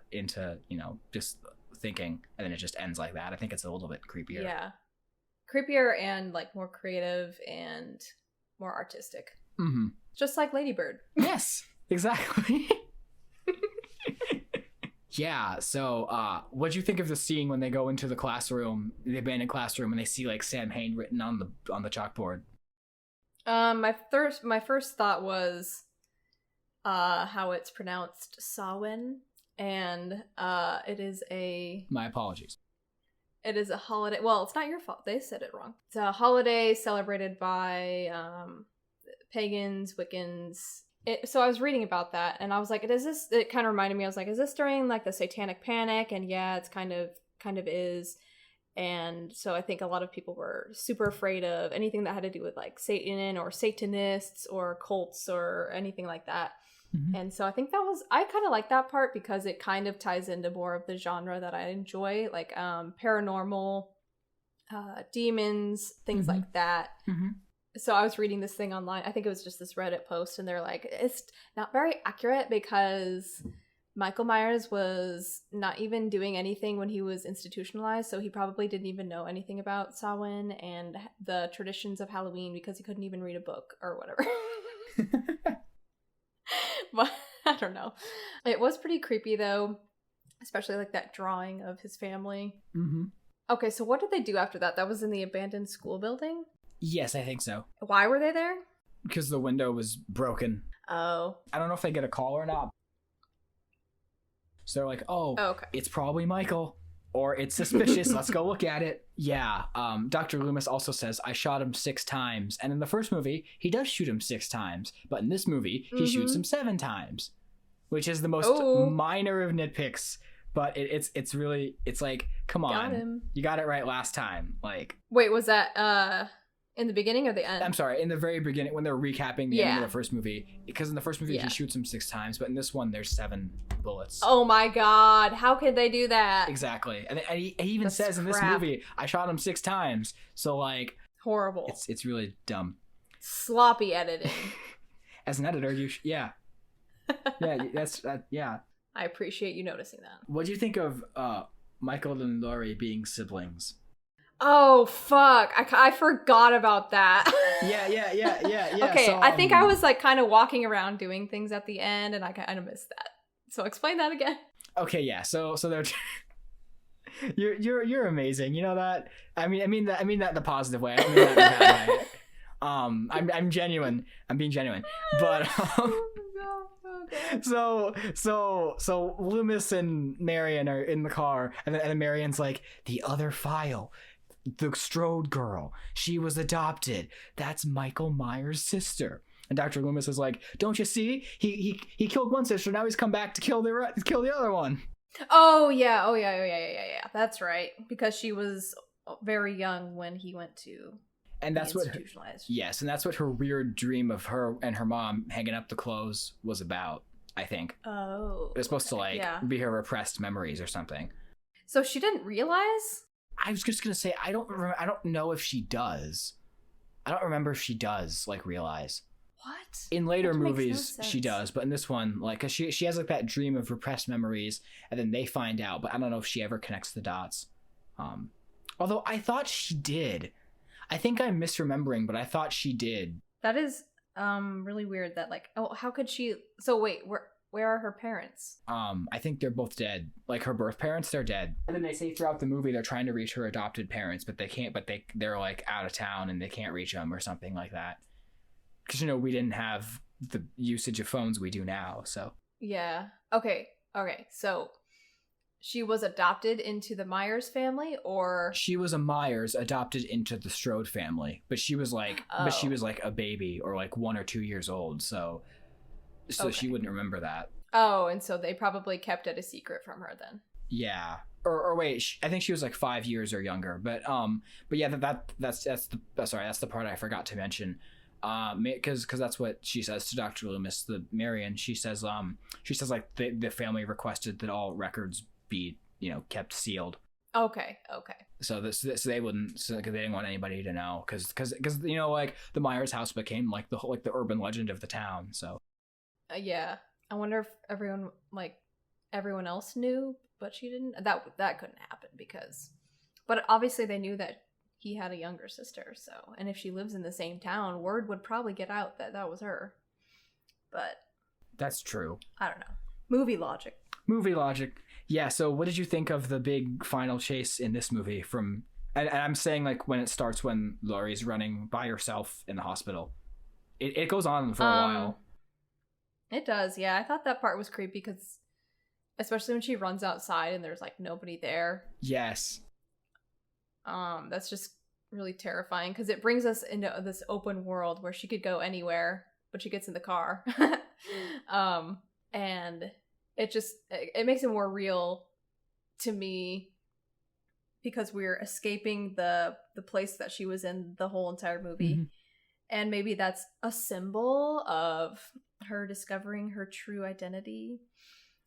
just thinking, and then it just ends like that. I think it's a little bit creepier. Yeah, creepier and like more creative and more artistic. Mm-hmm. Just like Lady Bird. Yes, exactly. Yeah, so what'd you think of the scene when they go into the classroom, the abandoned classroom, and they see like Sam Hain written on the chalkboard? My first thought was how it's pronounced Samhain, and it is my apologies. It is a holiday. Well, it's not your fault. They said it wrong. It's a holiday celebrated by pagans, Wiccans. So I was reading about that, and I was like, it kind of reminded me, I was like, is this during like the Satanic Panic? And yeah, it's kind of is. And so I think a lot of people were super afraid of anything that had to do with like Satan or Satanists or cults or anything like that. Mm-hmm. And so I think I kind of like that part because it kind of ties into more of the genre that I enjoy, like paranormal, demons, things mm-hmm. like that. Mm-hmm. So I was reading this thing online. I think it was just this Reddit post, and they're like, it's not very accurate because Michael Myers was not even doing anything when he was institutionalized, so he probably didn't even know anything about Samhain and the traditions of Halloween because he couldn't even read a book or whatever. But I don't know. It was pretty creepy though, especially like that drawing of his family. Mm-hmm. Okay, so what did they do after that? That was in the abandoned school building? Yes, I think so. Why were they there? Because the window was broken. Oh. I don't know if they get a call or not. So they're like, okay. It's probably Michael. Or it's suspicious. Let's go look at it. Yeah. Dr. Loomis also says, I shot him 6 times. And in the first movie, he does shoot him 6 times. But in this movie, he shoots him 7 times. Which is the most minor of nitpicks. But it's really, it's like, come on. Got him. You got it right last time. Like, wait, was that in the beginning or the end? I'm sorry, in the very beginning when they're recapping the ending of the first movie. Because in the first movie, he shoots him 6 times. But in this one, there's 7 bullets. Oh my god. How could they do that? Exactly. And he even says in this movie, I shot him 6 times. So like, horrible. It's really dumb. Sloppy editing. As an editor, yeah. Yeah. I appreciate you noticing that. What do you think of Michael and Laurie being siblings? Oh, fuck. I forgot about that. Yeah. Okay, so, I think I was like kind of walking around doing things at the end, and I kind of missed that. So explain that again. Okay, yeah. So they're you're amazing. You know that? I mean that in the positive way. I don't mean that in the bad way. I'm genuine. I'm being genuine. But so Loomis and Marion are in the car, and then Marion's like, the other file, the Strode girl, she was adopted. That's Michael Myers' sister. And Dr. Loomis is like, don't you see? He killed one sister. Now he's come back to kill the other one. Oh yeah. That's right. Because she was very young when he went to. And that's what that's what her weird dream of her and her mom hanging up the clothes was about, I think. Oh. It was supposed to be her repressed memories or something. So she didn't realize? I was just going to say I don't know if she does. I don't remember if she does realize. What? In later movies she does, but in this one cuz she has that dream of repressed memories and then they find out, but I don't know if she ever connects the dots. Although I thought she did. I think I'm misremembering, but I thought she did. That is really weird that how could she? So wait, where are her parents? I think they're both dead. Like her birth parents, they're dead. And then they say throughout the movie they're trying to reach her adopted parents, but they can't. But they're out of town and they can't reach them or something like that. Because we didn't have the usage of phones we do now, so. Yeah. Okay. So she was adopted into the Myers family, or she was a Myers adopted into the Strode family, but she was like a baby or like 1 or 2 years old, so Okay. she wouldn't remember that. Oh, and so they probably kept it a secret from her then. Yeah. Or wait, I think she was like 5 years or younger, but yeah, that's the part I forgot to mention. Because that's what she says to Dr. Loomis, the Marion. She says like the family requested that all records be, you know, kept sealed. Okay. So this they wouldn't, because they didn't want anybody to know, because you know, like the Myers house became like the whole, like the urban legend of the town. So yeah, I wonder if everyone else knew, but she didn't. That couldn't happen but obviously they knew that he had a younger sister. So, and if she lives in the same town, word would probably get out that was her. But that's true. I don't know. Movie logic. Yeah, so what did you think of the big final chase in this movie and I'm saying like when it starts, when Laurie's running by herself in the hospital. It goes on for a while. It does, yeah. I thought that part was creepy because especially when she runs outside and there's like nobody there. Yes. That's just really terrifying because it brings us into this open world where she could go anywhere, but she gets in the car. And it makes it more real to me because we're escaping the place that she was in the whole entire movie. Mm-hmm. And maybe that's a symbol of her discovering her true identity.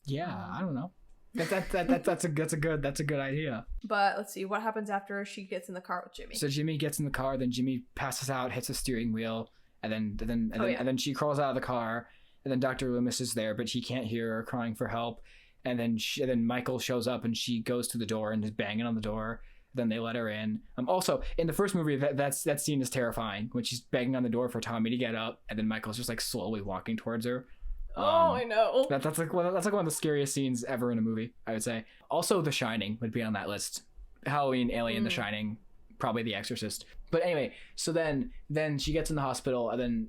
Yeah, I don't know. That's a good idea. But let's see what happens after she gets in the car with Jimmy. So Jimmy gets in the car, then Jimmy passes out, hits the steering wheel, and then she crawls out of the car. And then Dr. Loomis is there, but he can't hear her crying for help. And then Michael shows up, and she goes to the door and is banging on the door. Then they let her in. Also, in the first movie, that scene is terrifying when she's banging on the door for Tommy to get up, and then Michael's just like slowly walking towards her. I know. That's like one of the scariest scenes ever in a movie, I would say. Also, The Shining would be on that list. Halloween, Alien, The Shining, probably The Exorcist. But anyway, so then she gets in the hospital, and then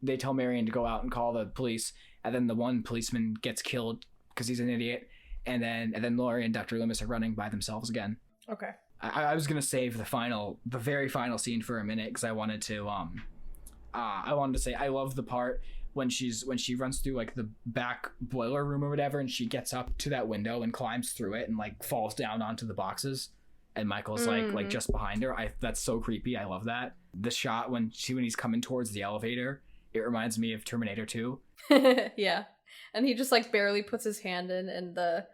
they tell Marion to go out and call the police, and then the one policeman gets killed because he's an idiot, and then Laurie and Dr. Loomis are running by themselves again. Okay. I was gonna save the very final scene for a minute because I wanted to say I love the part when she runs through like the back boiler room or whatever, and she gets up to that window and climbs through it and like falls down onto the boxes. And Michael's like just behind her. That's so creepy. I love that. The shot when he's coming towards the elevator, it reminds me of Terminator 2. Yeah. And he just like barely puts his hand in, and the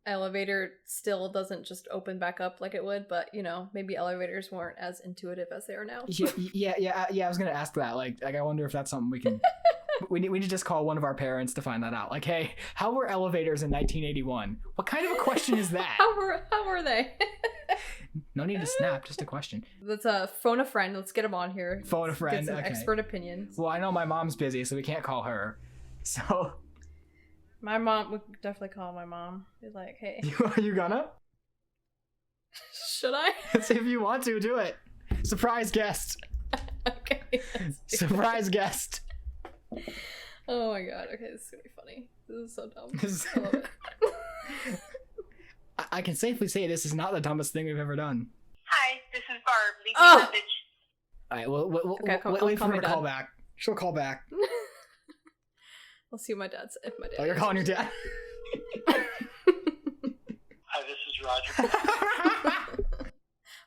elevator still doesn't just open back up like it would, but you know, maybe elevators weren't as intuitive as they are now. Yeah. I was gonna ask that. Like I wonder if that's something we can. we need to just call one of our parents to find that out. Like, hey, how were elevators in 1981? What kind of a question is that? How were they? No need to snap, just a question. Let's phone a friend. Let's get him on here. Phone a friend. Get some expert opinions. Well, I know my mom's busy, so we can't call her. So my mom, we could definitely call my mom. Be like, hey. You gonna? Should I? See if you want to, do it. Surprise guest. Okay. Surprise guest. Oh my god. Okay, this is gonna be funny. This is so dumb. I love it. I can safely say this is not the dumbest thing we've ever done. Hi, this is Barb. Leave me a message. All right, we'll wait for her to call back. She'll call back. I'll see what if my dad. Oh, you're calling your dad? Hi, this is Roger.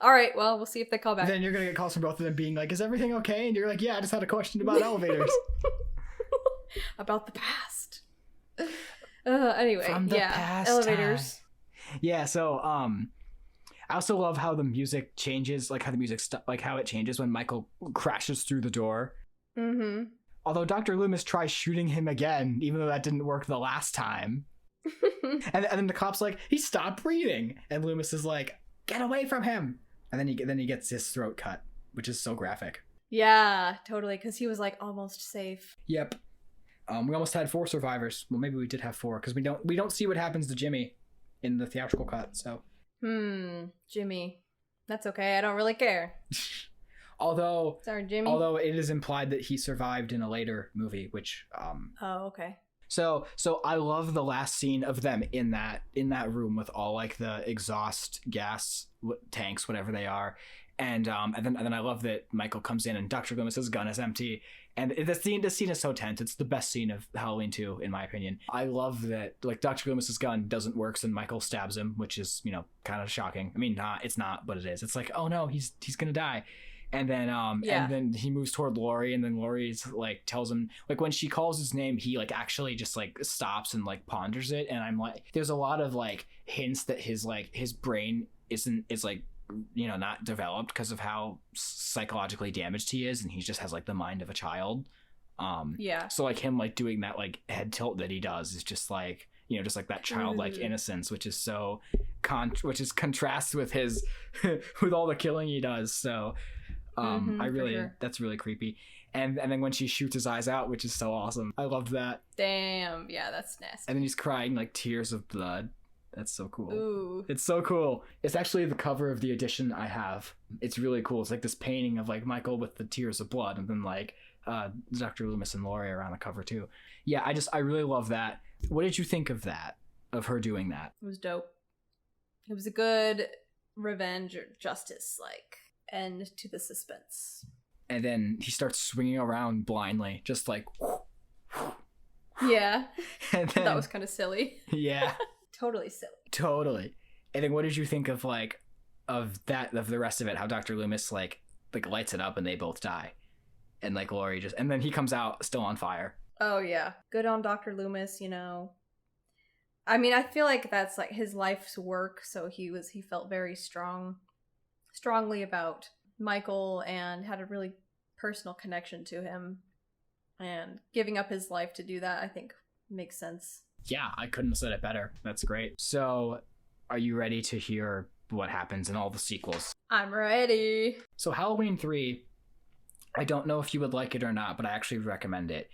All right, well, we'll see if they call back. Then you're going to get calls from both of them being like, is everything okay? And you're like, yeah, I just had a question about elevators. About the past. Anyway, from the past elevators. Time. Yeah, so I also love how the music changes, like how the music how it changes when Michael crashes through the door. Mm-hmm. Although Dr. Loomis tries shooting him again, even though that didn't work the last time. and then the cop's like, he stopped breathing, and Loomis is like, get away from him. And then he gets his throat cut, which is so graphic. Yeah, totally, because he was like almost safe. Yep. We almost had 4 survivors. Well, maybe we did have 4 because we don't see what happens to Jimmy in the theatrical cut. So. Jimmy. That's okay. I don't really care. Although. Sorry, Jimmy. Although it is implied that he survived in a later movie, which. Oh, okay. So I love the last scene of them in that room with all like the exhaust gas tanks, whatever they are, and then I love that Michael comes in and Dr. Loomis's gun is empty, and this scene is so tense. It's the best scene of Halloween 2 in my opinion. I love that like Dr. Loomis's gun doesn't work, and Michael stabs him, which is kind of shocking. I mean, it's not, but it is. It's like, oh no, he's gonna die. And then and then he moves toward Laurie, and then Laurie's like tells him, like when she calls his name, he like actually just like stops and like ponders it. And I'm like, there's a lot of like hints that his brain is like not developed because of how psychologically damaged he is, and he just has like the mind of a child. So like him like doing that like head tilt that he does is just like just like that childlike innocence, which is so which is contrasts with his with all the killing he does. So that's really creepy. And then when she shoots his eyes out, which is so awesome. I love that. Damn, yeah, that's nasty. And then he's crying like tears of blood. That's so cool. Ooh. It's so cool. It's actually the cover of the edition I have. It's really cool. It's like this painting of like Michael with the tears of blood, and then like Dr. Loomis and Laurie are on the cover too. Yeah, I really love that. What did you think of that? Of her doing that? It was dope. It was a good revenge or justice like end to the suspense. And then he starts swinging around blindly, just like yeah. And then, that was kind of silly. Yeah. Totally silly. Totally. And then what did you think of like of the rest of it, how Dr. Loomis like lights it up and they both die, and like Laurie just, and then he comes out still on fire. Oh yeah, good on Dr. Loomis. I mean, I feel like that's like his life's work, so he felt very strongly about Michael and had a really personal connection to him, and giving up his life to do that I think makes sense. Yeah, I couldn't have said it better. That's great. So are you ready to hear what happens in all the sequels? I'm ready. So Halloween 3, I don't know if you would like it or not, but I actually recommend it.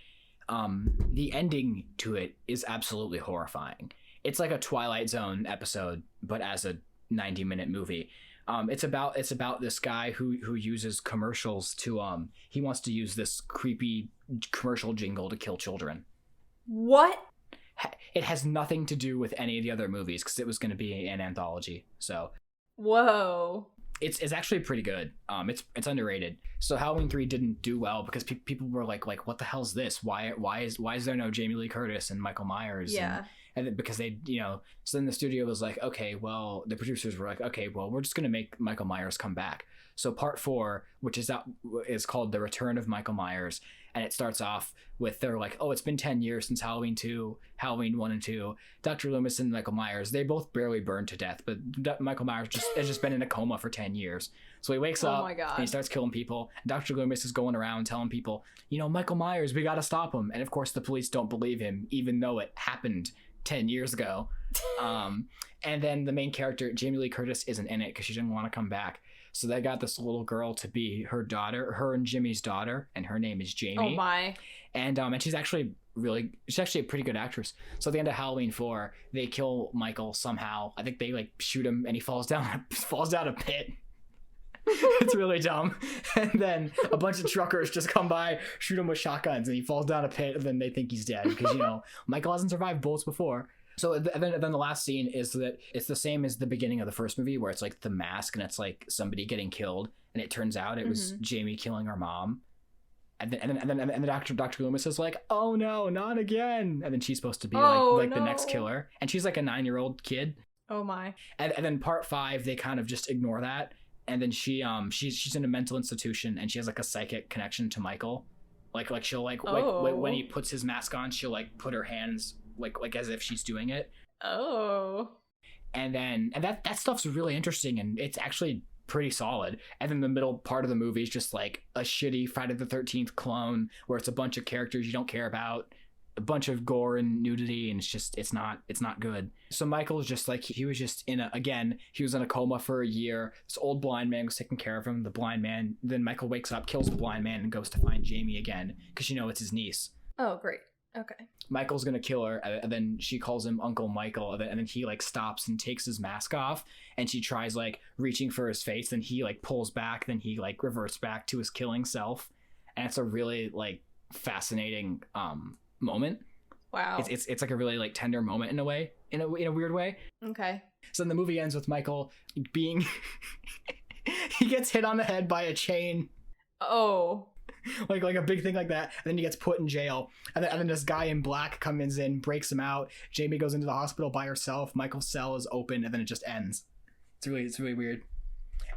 The ending to it is absolutely horrifying. It's like a Twilight Zone episode, but as a 90-minute movie. It's about this guy who uses commercials to he wants to use this creepy commercial jingle to kill children. What? It has nothing to do with any of the other movies because it was going to be an anthology. So, whoa, it's actually pretty good. It's underrated. So Halloween 3 didn't do well because people were like what the hell's this? Why is there no Jamie Lee Curtis and Michael Myers? Yeah. And then because they, so then the studio was like, okay, well, the producers were like, okay, well, we're just going to make Michael Myers come back. So part 4, which is called The Return of Michael Myers. And it starts off with, they're like, oh, it's been 10 years since Halloween 2, Halloween 1 and 2. Dr. Loomis and Michael Myers, they both barely burned to death, but Michael Myers has just been in a coma for 10 years. So he wakes up and he starts killing people. And Dr. Loomis is going around telling people, Michael Myers, we got to stop him. And of course the police don't believe him, even though it happened 10 years ago. And then the main character, Jamie Lee Curtis, isn't in it because she didn't want to come back. So they got this little girl to be her daughter, her and Jimmy's daughter, and her name is Jamie. Oh my. And she's actually a pretty good actress. So at the end of Halloween 4, they kill Michael somehow. I think they like shoot him and he falls down a pit. It's really dumb. And then a bunch of truckers just come by, shoot him with shotguns, and he falls down a pit, and then they think he's dead because Michael hasn't survived bullets before. So then the last scene is that it's the same as the beginning of the first movie, where it's like the mask and it's like somebody getting killed, and it turns out it was Jamie killing her mom. And then Dr. Loomis is like, oh no, not again. And then she's supposed to be the next killer, and she's like a 9-year-old kid. Oh my. And then part 5, they kind of just ignore that, and then she's in a mental institution, and she has like a psychic connection to Michael. Like she'll like when he puts his mask on, she'll like put her hands like as if she's doing it. Oh. And that stuff's really interesting, and it's actually pretty solid. And then the middle part of the movie is just like a shitty Friday the 13th clone where it's a bunch of characters you don't care about, a bunch of gore and nudity, and it's not good. So Michael is just like, he was just he was in a coma for a year. This old blind man was taking care of him. The blind man, then Michael wakes up, kills the blind man, and goes to find Jamie again because it's his niece. Oh, great. Okay. Michael's gonna kill her, and then she calls him Uncle Michael, and then he like stops and takes his mask off, and she tries like reaching for his face, and he like pulls back, then he like reverts back to his killing self, and it's a really like fascinating moment. Wow. It's like a really like tender moment in a way, in a weird way. Okay. So then the movie ends with Michael being he gets hit on the head by a chain. Oh. Like a big thing like that, and then he gets put in jail, and then this guy in black comes in, breaks him out. Jamie goes into the hospital by herself. Michael's cell is open, and then it just ends. It's really weird.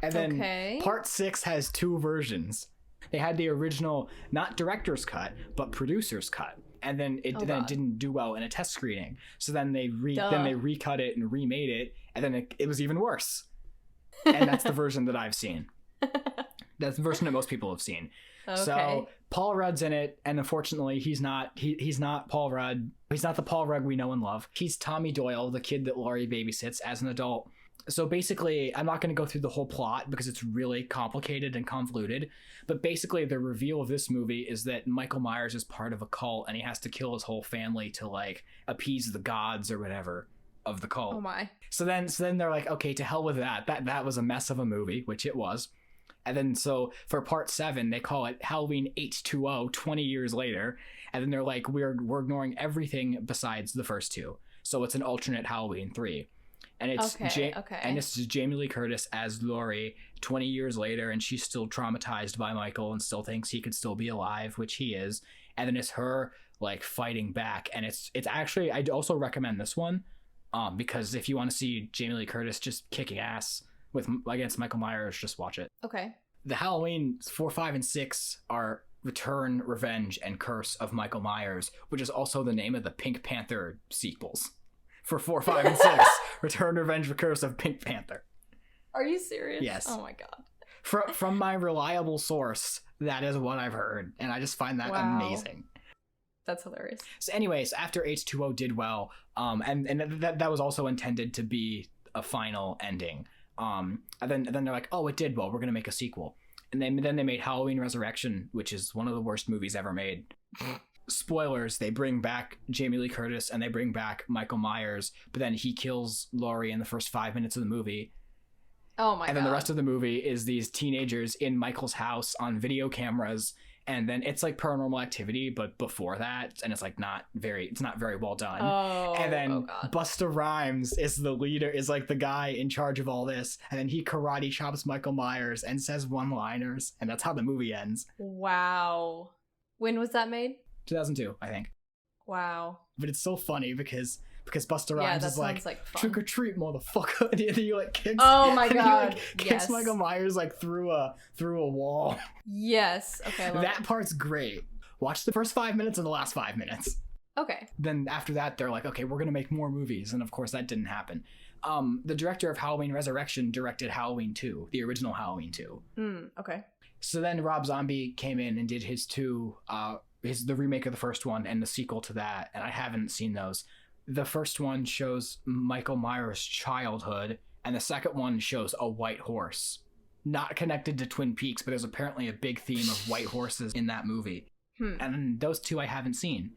And then part 6 has 2 versions. They had the original, not director's cut, but producer's cut, and then it didn't do well in a test screening. So then they recut it and remade it, and then it was even worse. And that's the version that I've seen. That's the version that most people have seen. Okay. So Paul Rudd's in it, and unfortunately he's not Paul Rudd. He's not the Paul Rudd we know and love. He's Tommy Doyle, the kid that Laurie babysits as an adult. So basically, I'm not going to go through the whole plot because it's really complicated and convoluted, but basically the reveal of this movie is that Michael Myers is part of a cult, and he has to kill his whole family to like appease the gods or whatever of the cult. Oh my. So then they're like, okay, to hell with that. That was a mess of a movie, which it was. And then so for part 7, they call it Halloween H2O 20 years later. And then they're like, we're ignoring everything besides the first 2. So it's an alternate Halloween 3. And it's and this is Jamie Lee Curtis as Laurie 20 years later, and she's still traumatized by Michael and still thinks he could still be alive, which he is. And then it's her like fighting back. And it's actually, I'd also recommend this one because if you want to see Jamie Lee Curtis just kicking ass against Michael Myers, just watch it. Okay. The Halloween 4, 5, and 6 are Return, Revenge, and Curse of Michael Myers, which is also the name of the Pink Panther sequels. For 4, 5, and 6, Return, Revenge, Curse of Pink Panther. Are you serious? Yes. Oh my god. From my reliable source, that is what I've heard, and I just find that amazing. That's hilarious. So anyways, after H2O did well, and that was also intended to be a final ending. And then they're like, oh, it did well, we're gonna make a sequel. And then they made Halloween Resurrection, which is one of the worst movies ever made. Spoilers, they bring back Jamie Lee Curtis and they bring back Michael Myers, but then he kills Laurie in the first 5 minutes of the movie. Oh my god. And then the rest of the movie is these teenagers in Michael's house on video cameras, and then it's like Paranormal Activity, but before that, and it's like not very well done. And then Busta Rhymes is the leader, is like the guy in charge of all this, and then he karate chops Michael Myers and says one-liners, and that's how the movie ends. Wow. When was that made? 2002, I think. Wow. But it's so funny because Busta Rhymes is like trick or treat, motherfucker. And he like kicks. Oh my god! He, like, kicks Michael Myers like through a wall. Yes. Okay. That part's great. Watch the first 5 minutes and the last 5 minutes. Okay. Then after that, they're like, okay, we're gonna make more movies, and of course that didn't happen. The director of Halloween Resurrection directed Halloween 2, the original Halloween 2. Okay. So then Rob Zombie came in and did his the remake of the first one and the sequel to that, and I haven't seen those. The first one shows Michael Myers' childhood, and the second one shows a white horse. Not connected to Twin Peaks, but there's apparently a big theme of white horses in that movie. And those 2 I haven't seen.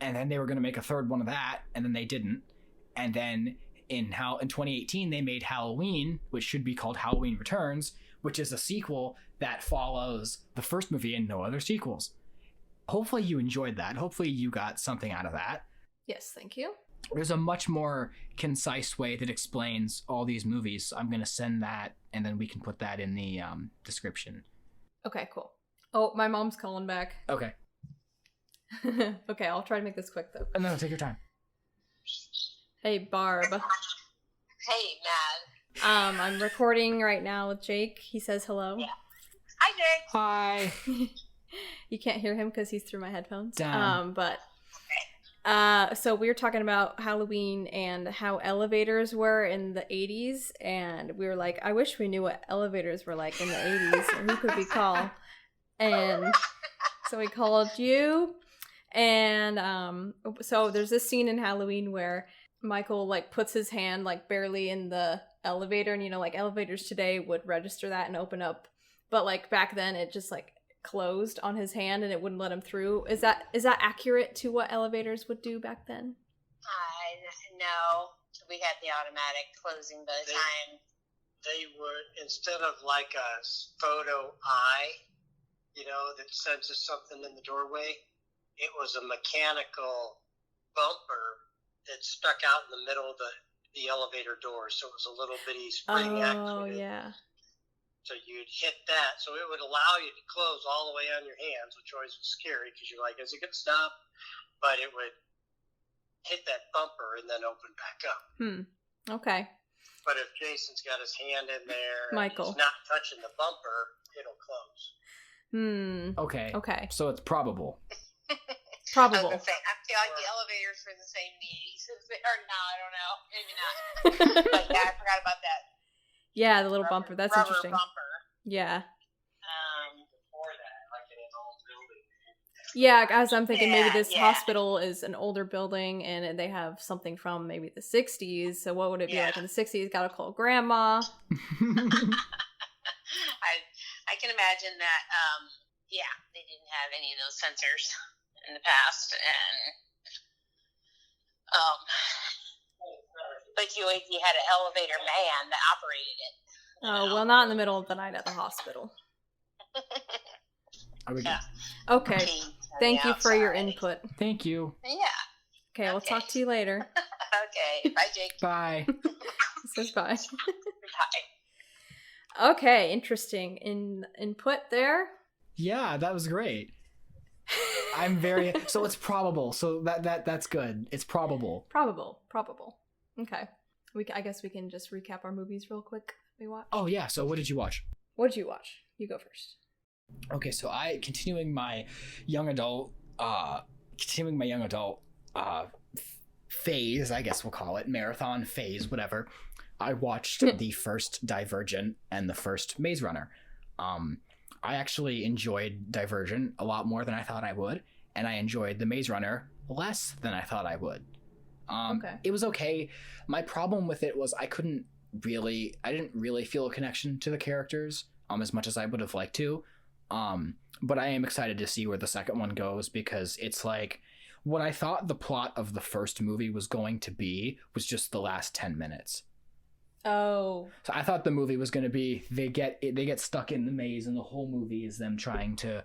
And then they were going to make a third one of that, and then they didn't. And then in 2018, they made Halloween, which should be called Halloween Returns, which is a sequel that follows the first movie and no other sequels. Hopefully you enjoyed that. Hopefully you got something out of that. Yes, thank you. There's a much more concise way that explains all these movies. I'm going to send that, and then we can put that in the description. Okay, cool. Oh, my mom's calling back. Okay. Okay, I'll try to make this quick, though. No, take your time. Hey, Barb. Hey, Mad. I'm recording right now with Jake. He says hello. Yeah. Hi, Jake. Hi. You can't hear him because he's through my headphones. Damn. So we were talking about Halloween and how elevators were in the 80s, and we were like, I wish we knew what elevators were like in the 80s, and who could we call? And so we called you, and so there's this scene in Halloween where Michael like puts his hand like barely in the elevator, and like elevators today would register that and open up, but like back then it just like closed on his hand and it wouldn't let him through. Is that accurate to what elevators would do back then? No. We had the automatic closing by the time. They were, instead of like a photo eye, that senses something in the doorway, it was a mechanical bumper that stuck out in the middle of the elevator door, so it was a little bitty spring actuated. Yeah. So you'd hit that, so it would allow you to close all the way on your hands, which always was scary because you're like, is it going to stop? But it would hit that bumper and then open back up. Okay. But if Jason's got his hand in there, Michael, and he's not touching the bumper, it'll close. Okay. So it's probable. Probable. I was gonna say, I feel like the elevators for the same needs as they are now. I don't know. Maybe not. But yeah, I forgot about that. Yeah, the little bumper. That's rubber interesting. Bumper. Yeah. Before that, like in an old building. Yeah, as I'm thinking, maybe this hospital is an older building and they have something from maybe the 60s. So what would it be like in the 60s? Gotta call grandma. I can imagine that. They didn't have any of those sensors in the past, and but you had an elevator man that operated it. Oh, well, not in the middle of the night at the hospital. Okay. Thank you for your input. Thank you. Yeah. Okay, we'll talk to you later. Okay. Bye, Jake. Bye. Says bye. Bye. Okay, interesting. Input there. Yeah, that was great. I'm very so it's probable. So that's good. It's probable. Probable. Okay. I guess we can just recap our movies real quick we watched. Oh yeah, so what did you watch? What did you watch? You go first. Okay, so continuing my young adult phase, I guess we'll call it, marathon phase, whatever. I watched the first Divergent and the first Maze Runner. I actually enjoyed Divergent a lot more than I thought I would, and I enjoyed the Maze Runner less than I thought I would. It was okay. My problem with it was I didn't really feel a connection to the characters as much as I would have liked to. But I am excited to see where the second one goes, because it's like what I thought the plot of the first movie was going to be was just the last 10 minutes. Oh. So I thought the movie was going to be they get stuck in the maze and the whole movie is them trying to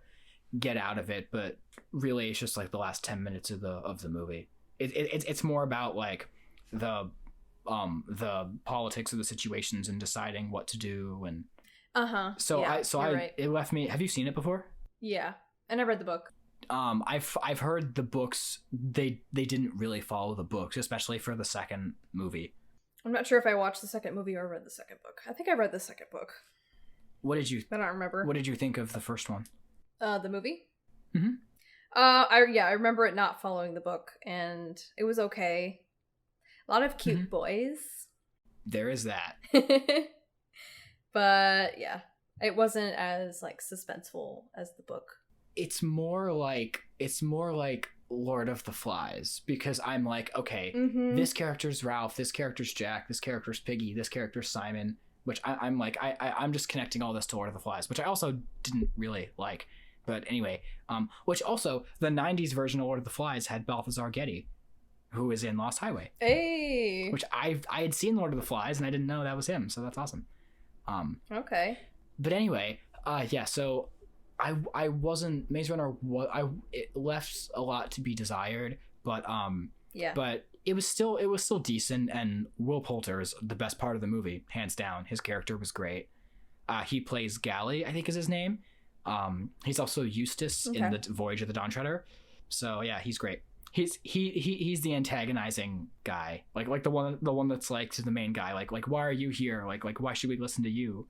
get out of it, but really it's just like the last 10 minutes of the movie. It's more about like the politics of the situations and deciding what to do and right. It left me. Have you seen it before? Yeah, and I read the book. I've heard the books. They didn't really follow the books, especially for the second movie. I'm not sure if I watched the second movie or read the second book. I think I read the second book. What did you? I don't remember. What did you think of the first one? The movie. Mm-hmm. I remember it not following the book, and it was okay. A lot of cute boys. There is that. But yeah, it wasn't as like suspenseful as the book. It's more like Lord of the Flies, because I'm like, okay, this character's Ralph, this character's Jack, this character's Piggy, this character's Simon, which I'm like, I'm just connecting all this to Lord of the Flies, which I also didn't really like. But anyway, which also the 90s version of Lord of the Flies had Balthazar Getty, who is in Lost Highway. Hey. Which I had seen Lord of the Flies and I didn't know that was him, so that's awesome. Okay. But anyway, so I wasn't Maze Runner. It left a lot to be desired, but but it was still decent. And Will Poulter is the best part of the movie, hands down. His character was great. He plays Gally, I think is his name. He's also Eustace in the Voyage of the Dawn Treader. So yeah, he's great. He's the antagonizing guy, like the one that's like to the main guy, like why are you here? Like why should we listen to you?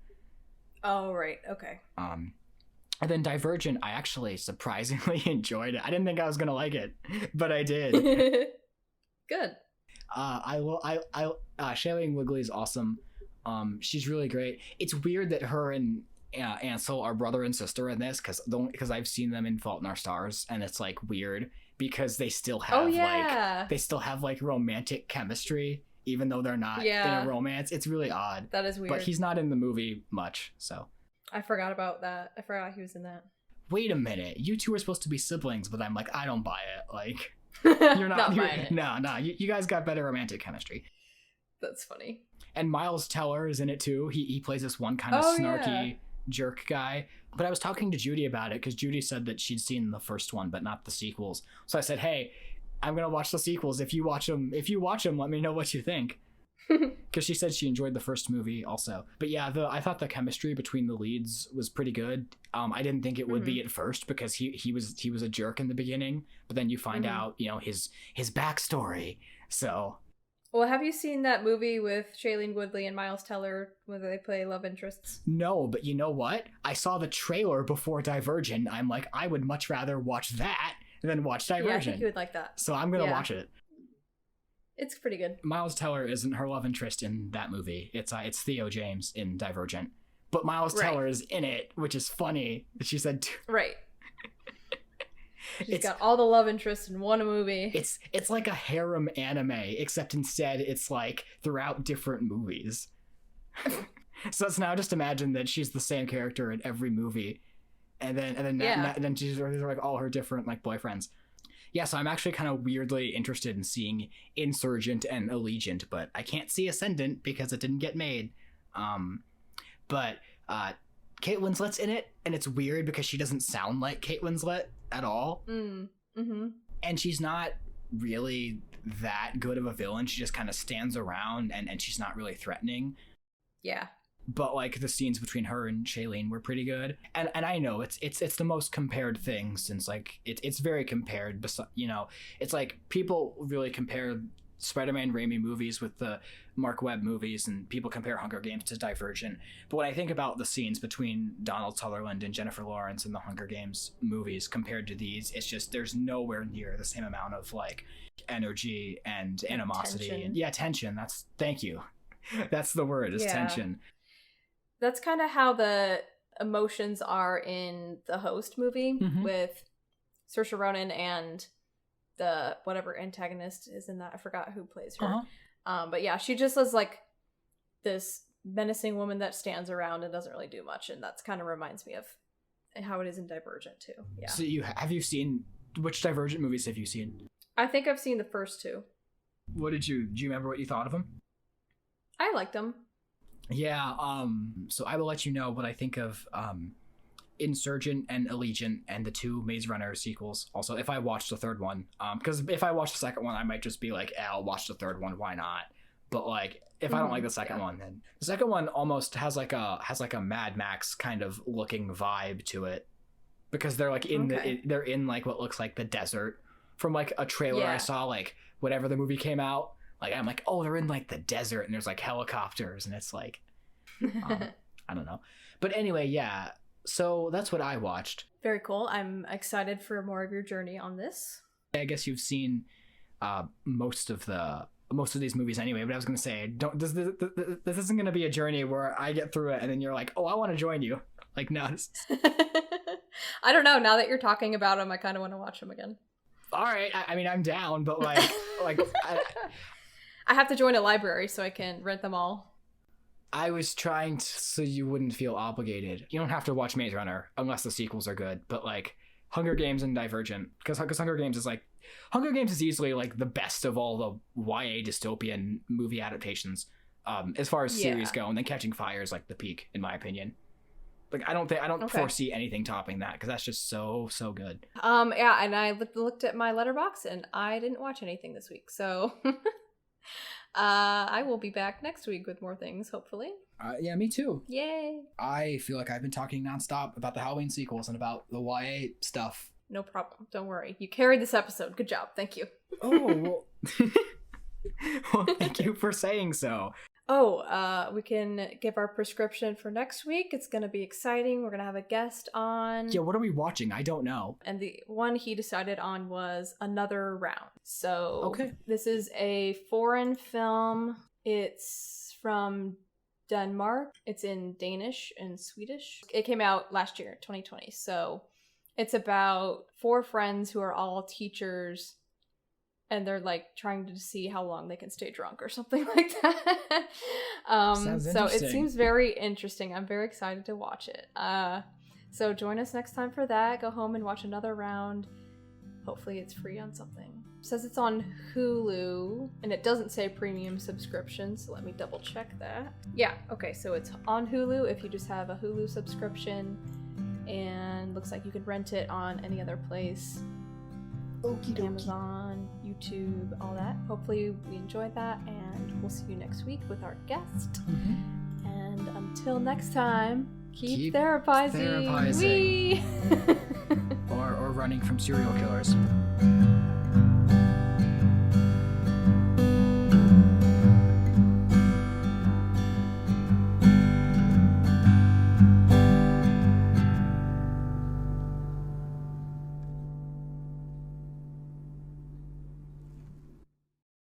Oh right, okay. And then Divergent, I actually surprisingly enjoyed it. I didn't think I was gonna like it, but I did. Good. Shailene Woodley is awesome. She's really great. It's weird that her and Ansel are brother and sister in this, because I've seen them in Fault in Our Stars, and it's like weird because they still have like romantic chemistry, even though they're not in a romance. It's really odd. That is weird. But he's not in the movie much, so. I forgot about that. I forgot he was in that. Wait a minute. You two are supposed to be siblings, but I'm like, I don't buy it. Like, you're not buying it. No. You guys got better romantic chemistry. That's funny. And Miles Teller is in it too. He plays this one kind of snarky jerk guy. But I was talking to Judy about it because Judy said that she'd seen the first one but not the sequels. So I said, hey, I'm gonna watch the sequels. If you watch them, let me know what you think. Because she said she enjoyed the first movie also. But yeah, I thought the chemistry between the leads was pretty good. I didn't think it would be at first because he was a jerk in the beginning, but then you find out, you know, his backstory. So. Well, have you seen that movie with Shailene Woodley and Miles Teller where they play love interests? No, but you know what? I saw the trailer before Divergent. I'm like, I would much rather watch that than watch Divergent. Yeah, I think you would like that. So I'm gonna watch it. It's pretty good. Miles Teller isn't her love interest in that movie. It's Theo James in Divergent. But Miles Teller is in it, which is funny. She said right. She's got all the love interests in one movie. It's like a harem anime, except instead it's like throughout different movies. So it's now just imagine that she's the same character in every movie. And then she's like all her different like boyfriends. Yeah, so I'm actually kind of weirdly interested in seeing Insurgent and Allegiant, but I can't see Ascendant because it didn't get made. But Kate Winslet's in it, and it's weird because she doesn't sound like Kate Winslet at all. Mm-hmm. And she's not really that good of a villain. She just kind of stands around, and she's not really threatening. Yeah. But like the scenes between her and Shailene were pretty good, and I know it's the most compared thing since like it's very compared. You know, it's like people really compare Spider-Man Raimi movies with the Mark Webb movies, and people compare Hunger Games to Divergent. But when I think about the scenes between Donald Sutherland and Jennifer Lawrence in the Hunger Games movies compared to these, it's just there's nowhere near the same amount of like energy and animosity and tension. Thank you. That's the word, is tension. That's kind of how the emotions are in the Host movie with Saoirse Ronan and the whatever antagonist is in that. I forgot who plays her. But yeah, she just is like this menacing woman that stands around and doesn't really do much, and that's kind of reminds me of how it is in Divergent too. Yeah. So have you seen, which Divergent movies have you seen? I think I've seen the first two. Do you remember what you thought of them? I liked them. Yeah, so I will let you know what I think of Insurgent and Allegiant and the two Maze Runner sequels. Also, if I watch the third one, because if I watch the second one, I might just be like, I'll watch the third one, why not? But like, if I don't like the second one, then the second one almost has like a Mad Max kind of looking vibe to it, because they're like they're in like what looks like the desert from like a trailer I saw like whenever the movie came out. Like, I'm like, oh, they're in, like, the desert, and there's, like, helicopters, and it's, like, I don't know. But anyway, yeah, so that's what I watched. Very cool. I'm excited for more of your journey on this. I guess you've seen most of these movies anyway, but I was going to say, this isn't going to be a journey where I get through it, and then you're like, oh, I want to join you. Like, no. I don't know. Now that you're talking about them, I kind of want to watch them again. All right. I mean, I'm down, but, like... I have to join a library so I can rent them all. I was trying so you wouldn't feel obligated. You don't have to watch Maze Runner unless the sequels are good, but like Hunger Games and Divergent, because Hunger Games is easily like the best of all the YA dystopian movie adaptations as far as series go, and then Catching Fire is like the peak in my opinion. Like I don't foresee anything topping that because that's just so good. Yeah, and I looked at my letterbox and I didn't watch anything this week, so. I will be back next week with more things, hopefully. Yeah, me too. Yay! I feel like I've been talking nonstop about the Halloween sequels and about the YA stuff. No problem. Don't worry. You carried this episode. Good job. Thank you. Oh, well... well, thank you for saying so. Oh, we can give our prescription for next week. It's going to be exciting. We're going to have a guest on. Yeah, what are we watching? I don't know. And the one he decided on was Another Round. So this is a foreign film. It's from Denmark. It's in Danish and Swedish. It came out last year, 2020. So it's about 4 friends who are all teachers. And they're like trying to see how long they can stay drunk or something like that. So it seems very interesting. I'm very excited to watch it. So join us next time for that. Go home and watch Another Round. Hopefully it's free on something. It says it's on Hulu, and it doesn't say premium subscription, so let me double check that. Yeah, okay, so it's on Hulu if you just have a Hulu subscription, and looks like you can rent it on any other place. Okie dokie. Amazon, YouTube, all that. Hopefully we enjoyed that, and we'll see you next week with our guest. And until next time, keep therapizing. Or running from serial killers.